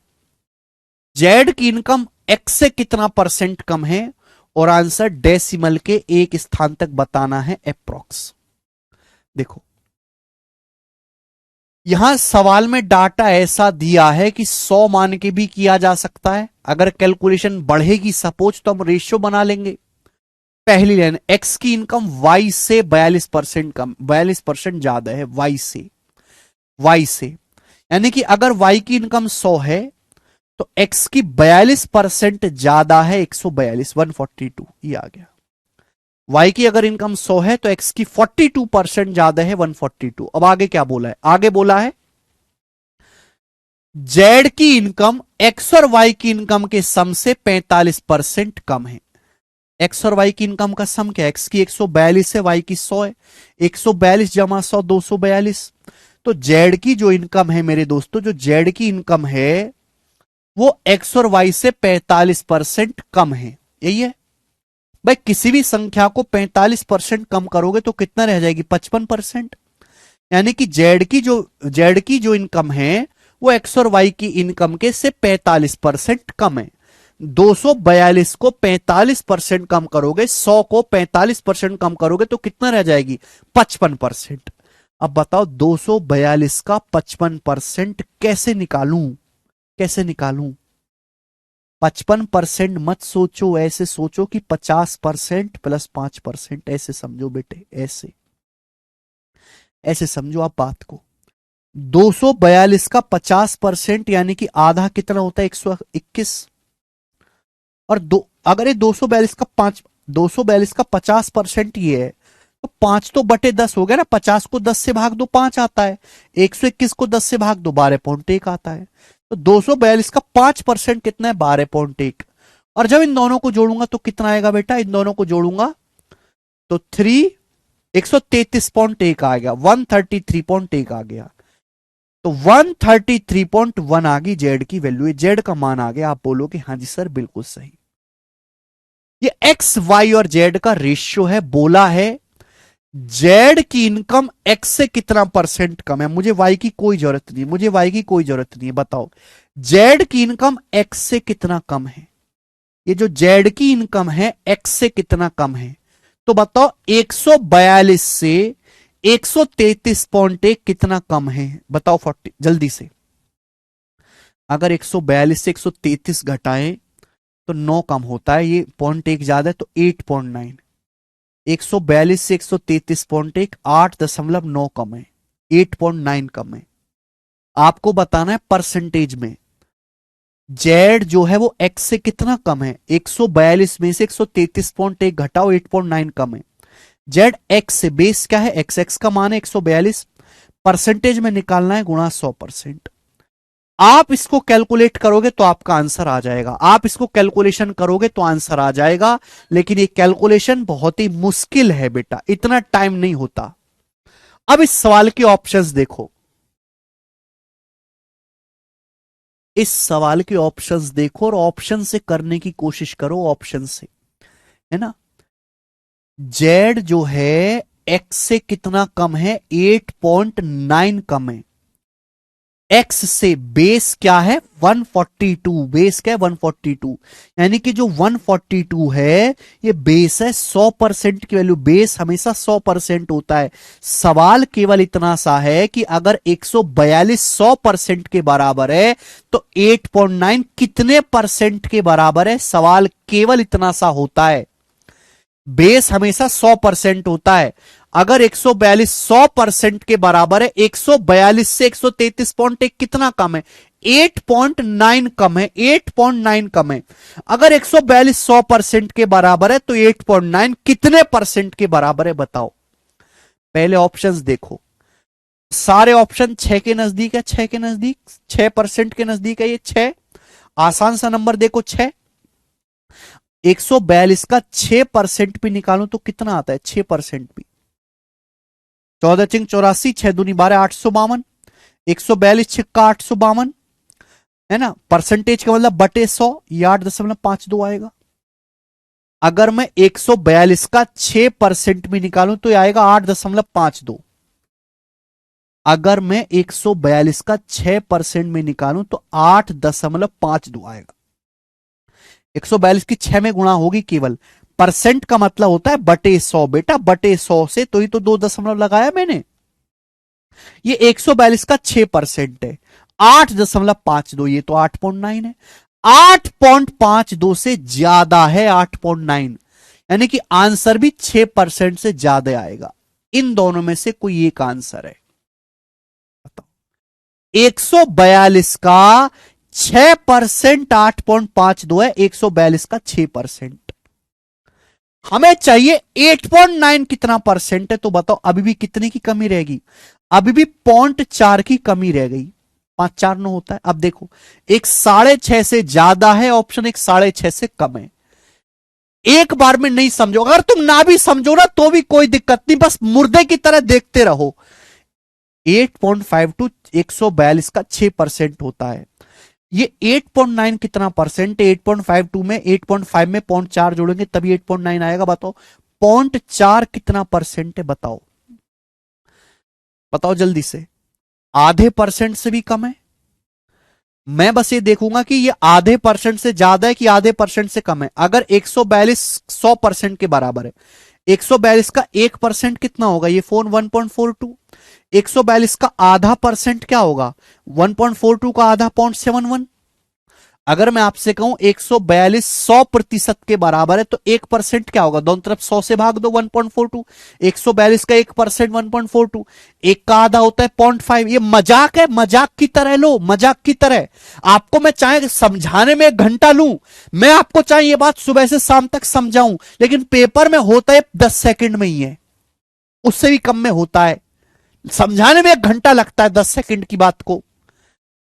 जेड की इनकम एक्स से कितना परसेंट कम है, और आंसर डेसिमल के एक स्थान तक बताना है, अप्रोक्स। देखो, यहां सवाल में डाटा ऐसा दिया है कि 100 मान के भी किया जा सकता है। अगर कैलकुलेशन बढ़ेगी सपोज तो हम रेशियो बना लेंगे। पहली लाइन, एक्स की इनकम वाई से 42% कम, 42% ज्यादा है वाई से, यानी कि अगर वाई की इनकम 100 है तो एक्स की 42% ज्यादा है, 142, 142, ये आ गया। वाई की अगर इनकम 100 है तो एक्स की 42% ज्यादा है, 142। अब आगे क्या बोला है, आगे बोला है जेड की इनकम एक्स और वाई की इनकम के सम से 45% कम है। एक्स और वाई की इनकम का सम क्या है, एक्स की 142 है, वाई की 100 है। 142 जमा 100, 242। तो जेड की जो इनकम है मेरे दोस्तों, जो जेड की इनकम है वो एक्स और वाई से 45% कम है, यही है भाई। किसी भी संख्या को 45% कम करोगे तो कितना रह जाएगी, 55%। यानी कि जेड की जो इनकम है वो एक्स और वाई की इनकम के से 45% कम है। 242 को 45% कम करोगे, 100 को 45% कम करोगे तो कितना रह जाएगी, 55%। अब बताओ 242 का 55% कैसे निकालूं, कैसे निकालूं। 55% मत सोचो, ऐसे सोचो कि 50% प्लस 5%, ऐसे समझो बेटे, ऐसे ऐसे समझो आप बात को। 242 का 50% यानी कि आधा कितना होता है, 121। और अगर ये 242 का 50% ये है तो 5 तो बटे 10 हो गया ना। 50 को 10 से भाग दो 5 आता है, 121 को 10 से भाग दो 12.1 आता है। तो 242 का 5% कितना है, 12.1। और जब इन दोनों को जोड़ूंगा तो कितना आएगा बेटा, इन दोनों को जोड़ूंगा तो 133.1 आ गया, 133.1 आ गया। तो 133.1 आ गई जेड की वैल्यू, जेड का मान आ गया। आप बोलोगे हाँ जी सर बिल्कुल सही। ये एक्स वाई और जेड का रेशियो है। बोला है जेड की इनकम एक्स से कितना परसेंट कम है। मुझे वाई की कोई जरूरत नहीं, मुझे वाई की कोई जरूरत नहीं है। बताओ जेड की इनकम एक्स से कितना कम है। ये जो जेड की इनकम है एक्स से कितना कम है, तो बताओ 142 से 133.1 कितना कम है, बताओ 40 जल्दी से। अगर 142 से 133 घटाएं तो 9 कम होता है, ये 0.1 ज्यादा है तो 8.9। 142 से 133.1, 8.9 कम है, 8.9 कम है। आपको बताना है परसेंटेज में जेड जो है वो एक्स से कितना कम है। 142 में से 133.1 घटाओ, 8.9 कम है। जेड एक्स से, बेस क्या है एक्स, एक्स का मान है 142, परसेंटेज में निकालना है गुणा 100%। आप इसको कैलकुलेट करोगे तो आपका आंसर आ जाएगा, आप इसको कैलकुलेशन करोगे तो आंसर आ जाएगा, लेकिन ये कैलकुलेशन बहुत ही मुश्किल है बेटा, इतना टाइम नहीं होता। अब इस सवाल के ऑप्शंस देखो, इस सवाल के ऑप्शंस देखो और ऑप्शन से करने की कोशिश करो, ऑप्शन से, है ना। जेड जो है एक्स से कितना कम है, 8.9 कम है। एक्स से बेस क्या है 142, बेस क्या है 142, यानी कि जो 142 है ये बेस है, 100% की वैल्यू, बेस हमेशा 100% होता है। सवाल केवल इतना सा है कि अगर 142 100% के बराबर है तो 8.9 कितने परसेंट के बराबर है, सवाल केवल इतना सा होता है। बेस हमेशा 100% होता है, अगर 142 100% के बराबर है, 142 से 133.1 कितना कम है, 8.9 कम है, 8.9 कम है। अगर 142 100% के बराबर है तो 8.9 कितने परसेंट के बराबर है बताओ। पहले ऑप्शंस देखो, सारे ऑप्शन 6 के नजदीक है, 6 के नजदीक, 6% के नजदीक है, ये 6 आसान सा नंबर देखो 6। 142 का 6% भी निकालू तो कितना आता है, 6% भी, 14 चिंग 84, 6 दूनी 12, 852, 142 छिक्का 852, है ना। परसेंटेज का मतलब बटे 100, ये 8.52 आएगा। अगर मैं 142 का 6% भी निकालूं तो ये आएगा 8.52। अगर मैं 142 का 6% में निकालूं तो 8.52 आएगा। 142 की 6 में गुणा होगी केवल, परसेंट का मतलब होता है बटे 100 बेटा, बटे 100 से तो ही तो 2 दशमलव लगाया मैंने। ये 142 का 6% है, 8.52, ये तो 8.9 है, 8.52 से ज्यादा है 8.9, यानी कि आंसर भी 6% से ज्यादा आएगा। इन दोनों में से कोई एक आंसर है, बताओ। 142 का 6% 8.52 है, 142 का 6%, हमें चाहिए 8.9 कितना परसेंट है, तो बताओ अभी भी कितने की कमी रहेगी, अभी भी 0.4 की कमी रह गई, 5 4 9 होता है। अब देखो एक 6.5 से ज्यादा है ऑप्शन, एक 6.5 से कम है। एक बार में नहीं समझो, अगर तुम ना भी समझो ना तो भी कोई दिक्कत नहीं, बस मुर्दे की तरह देखते रहो। 8.52 142 का 6% होता है, ये 8.9 कितना परसेंट है, 8.52 में 8.5 में 0.4 जोड़ेंगे तभी 8.9 आएगा, बताओ 0.4 कितना परसेंट है, बताओ बताओ जल्दी से। आधे परसेंट से भी कम है, मैं बस ये देखूंगा कि ये आधे परसेंट से ज्यादा है कि आधे परसेंट से कम है। अगर 142 100% के बराबर है, 142 का 1% कितना होगा, ये फोन 1.42, 142 का आधा परसेंट क्या होगा, 1.42 का आधा 0.71। अगर मैं आपसे कहूं 142 100% के बराबर है तो 1% क्या होगा, दोनों तरफ 100 से भाग दो, 1.42, 142 का 1% 1.42, एक का आधा होता है 0.5। ये मजाक है, मजाक की तरह लो, मजाक की तरह। आपको मैं चाहे समझाने में 1 घंटा लूं, मैं आपको चाहे ये बात सुबह से शाम तक समझाऊं, लेकिन पेपर में होता है 10 सेकंड में ही है, उससे भी कम में होता है। समझाने में 1 घंटा लगता है 10 सेकंड की बात को।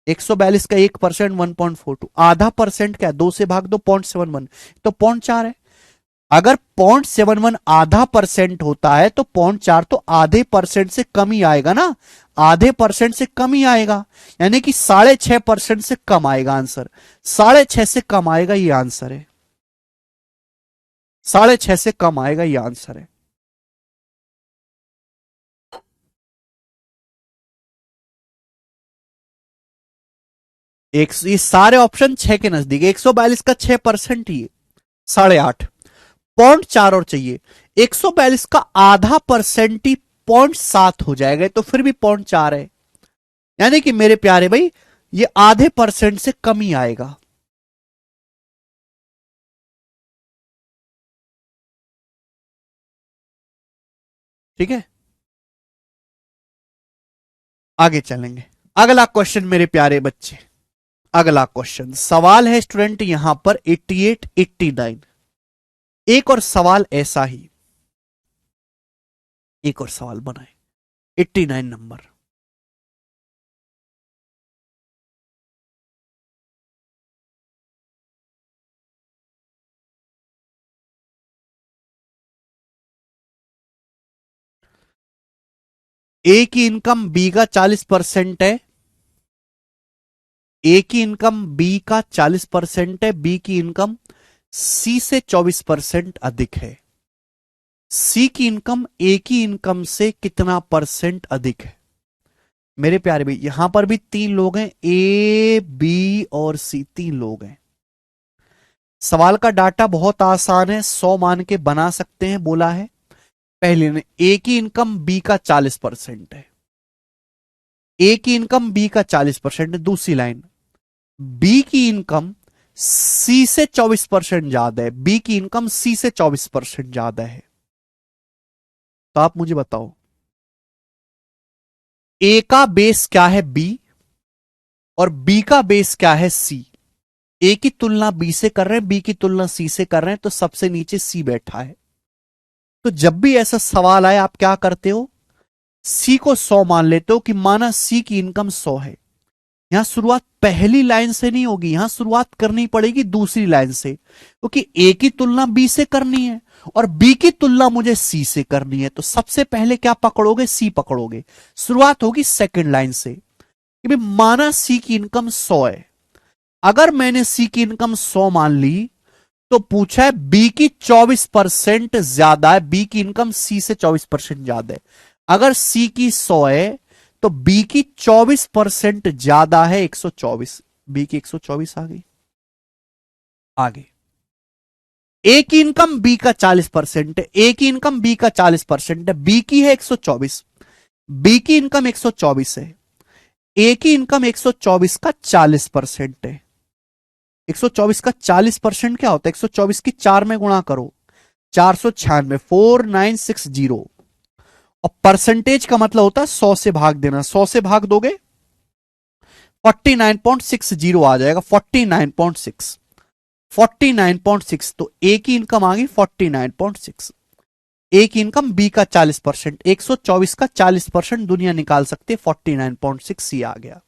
142 का 1% 1.42, आधा परसेंट क्या है, 2 से भाग दो 0.71, तो 0.4 है। अगर 0.71 आधा परसेंट होता है तो 0.4 तो आधे परसेंट से कम ही आएगा ना, आधे परसेंट से कम ही आएगा, यानी कि 6.5% से कम आएगा आंसर, 6.5 से कम आएगा ये आंसर है, 6.5 से कम आएगा ये आंसर है। ये सारे ऑप्शन 6 के नजदीक, 142 का 6% ही है 8.5, 0.4 और चाहिए, 142 का आधा परसेंट ही 0.7 हो जाएगा, तो फिर भी 0.4 है, यानी कि मेरे प्यारे भाई ये आधे परसेंट से कम ही आएगा। ठीक है, आगे चलेंगे। अगला क्वेश्चन मेरे प्यारे बच्चे, अगला क्वेश्चन सवाल है स्टूडेंट यहां पर 88 89, एक और सवाल ऐसा ही, एक और सवाल बनाए। 89 नंबर। ए की इनकम बी का 40% है। ए की इनकम बी का 40% है। बी की इनकम सी से 24% अधिक है। सी की इनकम ए की इनकम से कितना परसेंट अधिक है? मेरे प्यारे भाई, यहां पर भी तीन लोग हैं, ए बी और सी, तीन लोग हैं। सवाल का डाटा बहुत आसान है, 100 मान के बना सकते हैं, बोला है। पहले ने ए की इनकम बी का 40% है। ए की इनकम बी का 40% है। दूसरी लाइन, बी की इनकम सी से 24% ज्यादा है। बी की इनकम सी से 24% ज्यादा है। तो आप मुझे बताओ, ए का बेस क्या है बी, और बी का बेस क्या है सी। ए की तुलना बी से कर रहे हैं, बी की तुलना सी से कर रहे हैं, तो सबसे नीचे सी बैठा है। तो जब भी ऐसा सवाल आए, आप क्या करते हो, सी को 100 मान लेते हो कि माना सी की इनकम 100 है। यहां शुरुआत पहली लाइन से नहीं होगी, यहां शुरुआत करनी पड़ेगी दूसरी लाइन से, क्योंकि ए की तुलना बी से करनी है और बी की तुलना मुझे सी से करनी है। तो सबसे पहले क्या पकड़ोगे, सी पकड़ोगे। शुरुआत होगी सेकंड लाइन से कि भाई माना सी की इनकम 100 है। अगर मैंने सी की इनकम 100 मान ली, तो पूछा है बी की 24% ज्यादा है। बी की इनकम सी से 24% ज्यादा है। अगर सी की 100 है तो बी की 24% ज्यादा है, 124। बी की 124 आ गई। आगे, ए की इनकम बी का 40% है। ए की इनकम बी का 40% है, बी की है 124। बी की इनकम 124 है। ए की इनकम 124 का 40% है। 124 का 40% क्या होता है, 124 की 4 में गुणा करो, 496, 4960। और परसेंटेज का मतलब होता है 100 से भाग देना। 100 से भाग दोगे 49.60 आ जाएगा। 49.6, 49.6। तो ए की इनकम आ गई 49.6। ए की इनकम बी का 40%, 124 का 40% दुनिया निकाल सकते, 49.6 सी आ गया।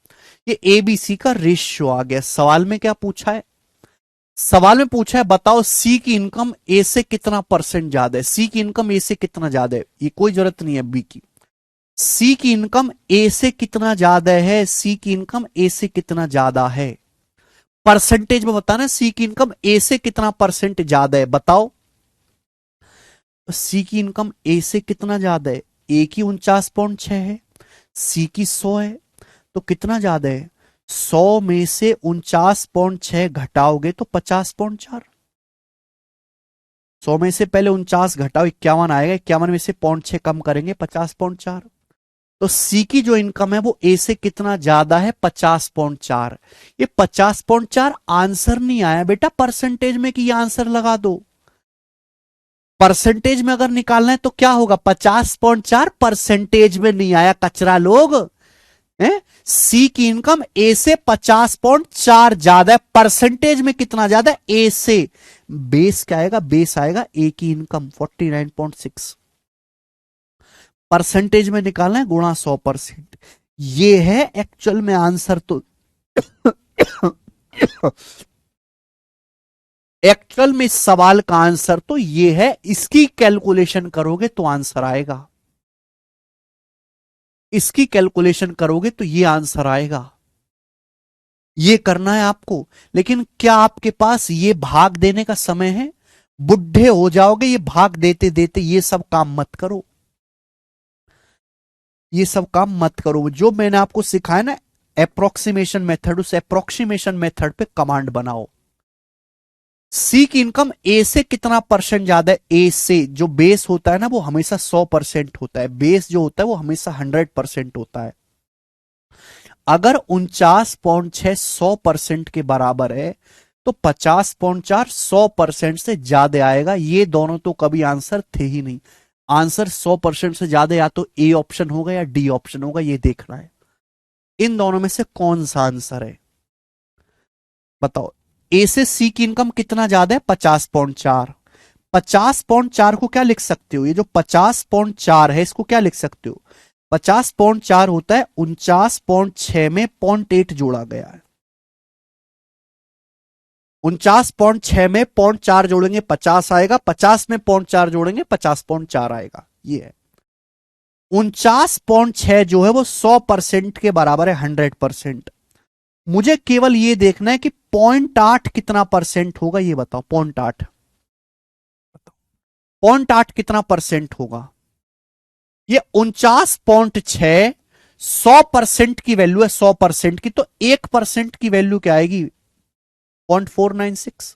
ये ए बी सी का रेशियो आ गया। सवाल में क्या पूछा है, सवाल में पूछा है बताओ सी की इनकम ए से कितना परसेंट ज्यादा है। सी की इनकम ए से कितना ज्यादा है, ये कोई जरूरत नहीं है बी की। सी की इनकम ए से कितना ज्यादा है, सी की इनकम ए से कितना ज्यादा है, परसेंटेज में बताना। सी की इनकम ए से कितना परसेंट ज्यादा है, बताओ। तो सी की इनकम ए से कितना ज्यादा है, ए की 49.6 है, सी की 100 है, तो कितना ज्यादा है, 100 में से 49.6 घटाओगे तो 50.4। 100 में से पहले 49 घटाओ, 51 आएगा। 51 में से 0.6 कम करेंगे, 50.4। तो सी की जो इनकम है वो ए से कितना ज्यादा है, 50.4। ये 50.4 आंसर नहीं आया बेटा परसेंटेज में कि ये आंसर लगा दो। परसेंटेज में अगर निकालना है तो क्या होगा, 50.4 परसेंटेज में नहीं आया कचरा लोग है। सी की इनकम ए से 50.4 ज्यादा है, परसेंटेज में कितना ज्यादा है, ए से। बेस क्या आएगा, बेस आएगा ए की इनकम 49.6। परसेंटेज में निकालना है गुणा 100%। ये है एक्चुअल में आंसर। तो एक्चुअल में इस सवाल का आंसर तो ये है, इसकी कैलकुलेशन करोगे तो आंसर आएगा। इसकी कैलकुलेशन करोगे तो ये आंसर आएगा। ये करना है आपको। लेकिन क्या आपके पास ये भाग देने का समय है, बुढ़े हो जाओगे ये भाग देते देते। ये सब काम मत करो, ये सब काम मत करो। जो मैंने आपको सिखाया ना अप्रोक्सीमेशन मेथड, उस अप्रोक्सीमेशन मेथड पे कमांड बनाओ। सी की इनकम ए से कितना परसेंट ज्यादा है, ए से। जो बेस होता है ना वो हमेशा 100% होता है, बेस जो होता है वो हमेशा 100% होता है। अगर 49.6 100% के बराबर है तो 50.4 100% से ज्यादा आएगा। ये दोनों तो कभी आंसर थे ही नहीं। आंसर 100% से ज्यादा या तो ए ऑप्शन होगा या डी ऑप्शन होगा, ये देखना है। इन दोनों में से कौन सा आंसर है, बताओ। ए से सी की इनकम कितना ज्यादा है, 50.4। 50.4 को क्या लिख सकते हो, ये जो 50.4 है इसको क्या लिख सकते हो, 50.4 होता है 49.6 में 0.8 जोड़ा गया है। 49.6 में 0.4 जोड़ेंगे 50 आएगा, 50 में 0.4 जोड़ेंगे 50.4 आएगा, ये है। 49.6 जो है वो 100% के बराबर है, 100%। मुझे केवल ये देखना है कि 0.8 कितना परसेंट होगा, ये बताओ। 0.8, 0.8 कितना परसेंट होगा। ये 49.6 100% की वैल्यू है, 100% की, तो 1% की वैल्यू क्या आएगी, 0.496।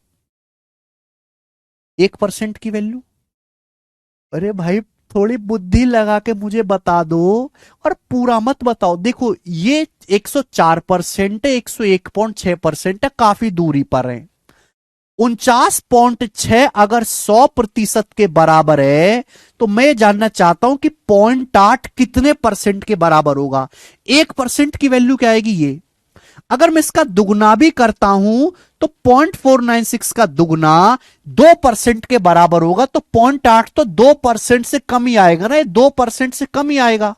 1% की वैल्यू, अरे भाई थोड़ी बुद्धि लगा के मुझे बता दो, और पूरा मत बताओ। देखो ये 104% है, 101.6% है, काफी दूरी पर है। 49.6 अगर 100% के बराबर है, तो मैं जानना चाहता हूं कि 0.8 कितने परसेंट के बराबर होगा। 1% की वैल्यू क्या आएगी ये। अगर मैं इसका दुगना भी करता हूं तो 0.496 का दुगना 2% के बराबर होगा, तो 0.8 तो 2% से कम ही आएगा ना, ये 2% से कम ही आएगा।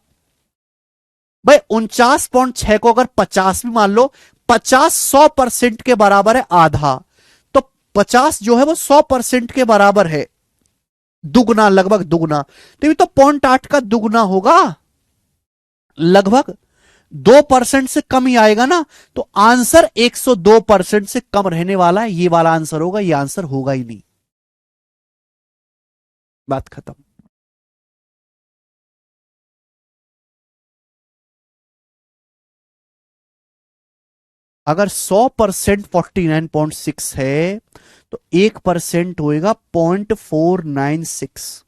भाई 49.6 को अगर 50 भी मान लो, 50 100% के बराबर है, आधा, तो 50 जो है वो 100% के बराबर है, दुगना, लगभग दुगना, तो ये तो 0.8 का दुगना होगा, लगभग 2% से कम ही आएगा ना। तो आंसर 102% से कम रहने वाला है, ये वाला आंसर होगा, ये आंसर होगा ही नहीं। बात खत्म। अगर 100% 49.6 है, तो 1% होएगा 0.496,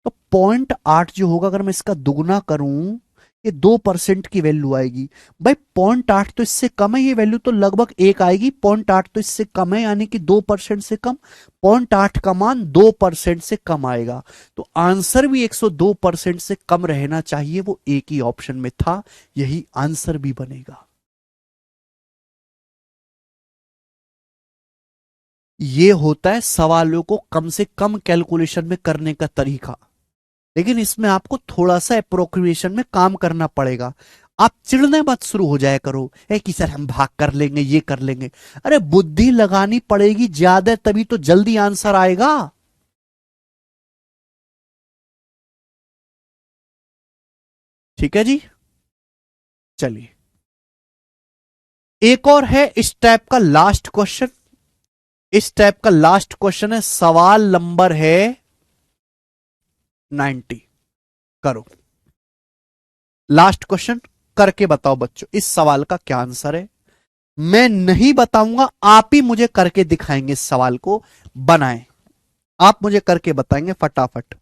तो 0.8 जो होगा, अगर मैं इसका दुगना करूं, ये 2% की वैल्यू आएगी। भाई 0.8 तो इससे कम है, ये वैल्यू तो लगभग एक आएगी, 0.8 तो इससे कम है, यानी कि 2% से कम। 0.8 का मान 2% से कम आएगा, तो आंसर भी 102% से कम रहना चाहिए, वो एक ही ऑप्शन में था, यही आंसर भी बनेगा। ये होता है सवालों को कम से कम कैलकुलेशन में करने का तरीका, लेकिन इसमें आपको थोड़ा सा अप्रोक्रिएशन में काम करना पड़ेगा। आप चिढ़ने मत शुरू हो जाया करो, है कि सर हम भाग कर लेंगे, ये कर लेंगे। अरे बुद्धि लगानी पड़ेगी ज्यादा, तभी तो जल्दी आंसर आएगा। ठीक है जी, चलिए एक और है इस टाइप का लास्ट क्वेश्चन। इस टाइप का लास्ट क्वेश्चन है, सवाल नंबर है 90। करो लास्ट क्वेश्चन, करके बताओ बच्चों इस सवाल का क्या आंसर है। मैं नहीं बताऊंगा, आप ही मुझे करके दिखाएंगे, इस सवाल को बनाएं, आप मुझे करके बताएंगे फटाफट।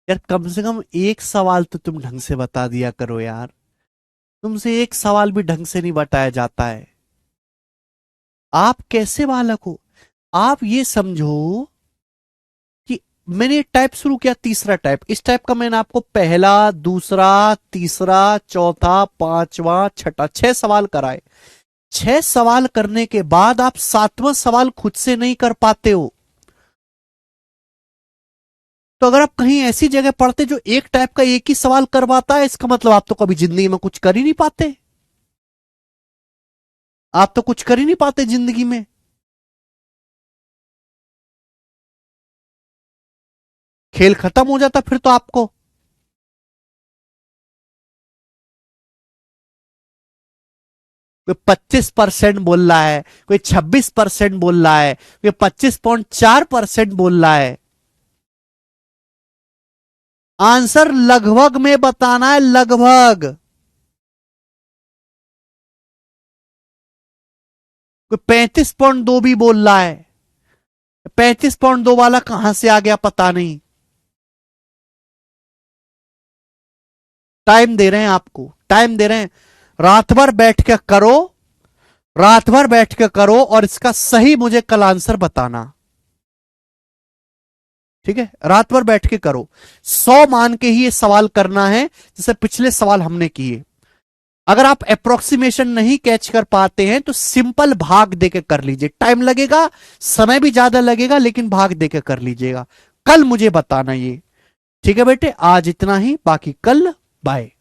यार कम से कम एक सवाल तो तुम ढंग से बता दिया करो यार। तुमसे एक सवाल भी ढंग से नहीं बताया जाता है। आप कैसे बालक हो? आप ये समझो कि मैंने टाइप शुरू किया, तीसरा टाइप, इस टाइप का मैंने आपको पहला, दूसरा, तीसरा, चौथा, पांचवा, छठा, 6 सवाल कराए। 6 सवाल करने के बाद आप 7वां सवाल खुद से नहीं कर पाते हो। तो अगर आप कहीं ऐसी जगह पढ़ते जो एक टाइप का एक ही सवाल करवाता है, इसका मतलब आप तो कभी जिंदगी में कुछ कर ही नहीं पाते। आप तो कुछ कर ही नहीं पाते जिंदगी में। खेल खत्म हो जाता फिर तो आपको। कोई 25% बोल रहा है, कोई 26% बोल रहा है, कोई 25.4% बोल रहा है। आंसर लगभग में बताना है, लगभग। कोई 35.2 भी बोल रहा है। 35.2 वाला कहां से आ गया पता नहीं। टाइम दे रहे हैं आपको, टाइम दे रहे हैं। रात भर बैठ के करो, रात भर बैठ के करो और इसका सही मुझे कल आंसर बताना। ठीक है, रात भर बैठ के करो। 100 मान के ही ये सवाल करना है जैसे पिछले सवाल हमने किए। अगर आप अप्रोक्सीमेशन नहीं कैच कर पाते हैं तो सिंपल भाग देके कर लीजिए। टाइम लगेगा, समय भी ज्यादा लगेगा, लेकिन भाग देके कर लीजिएगा। कल मुझे बताना ये। ठीक है बेटे, आज इतना ही, बाकी कल। बाय।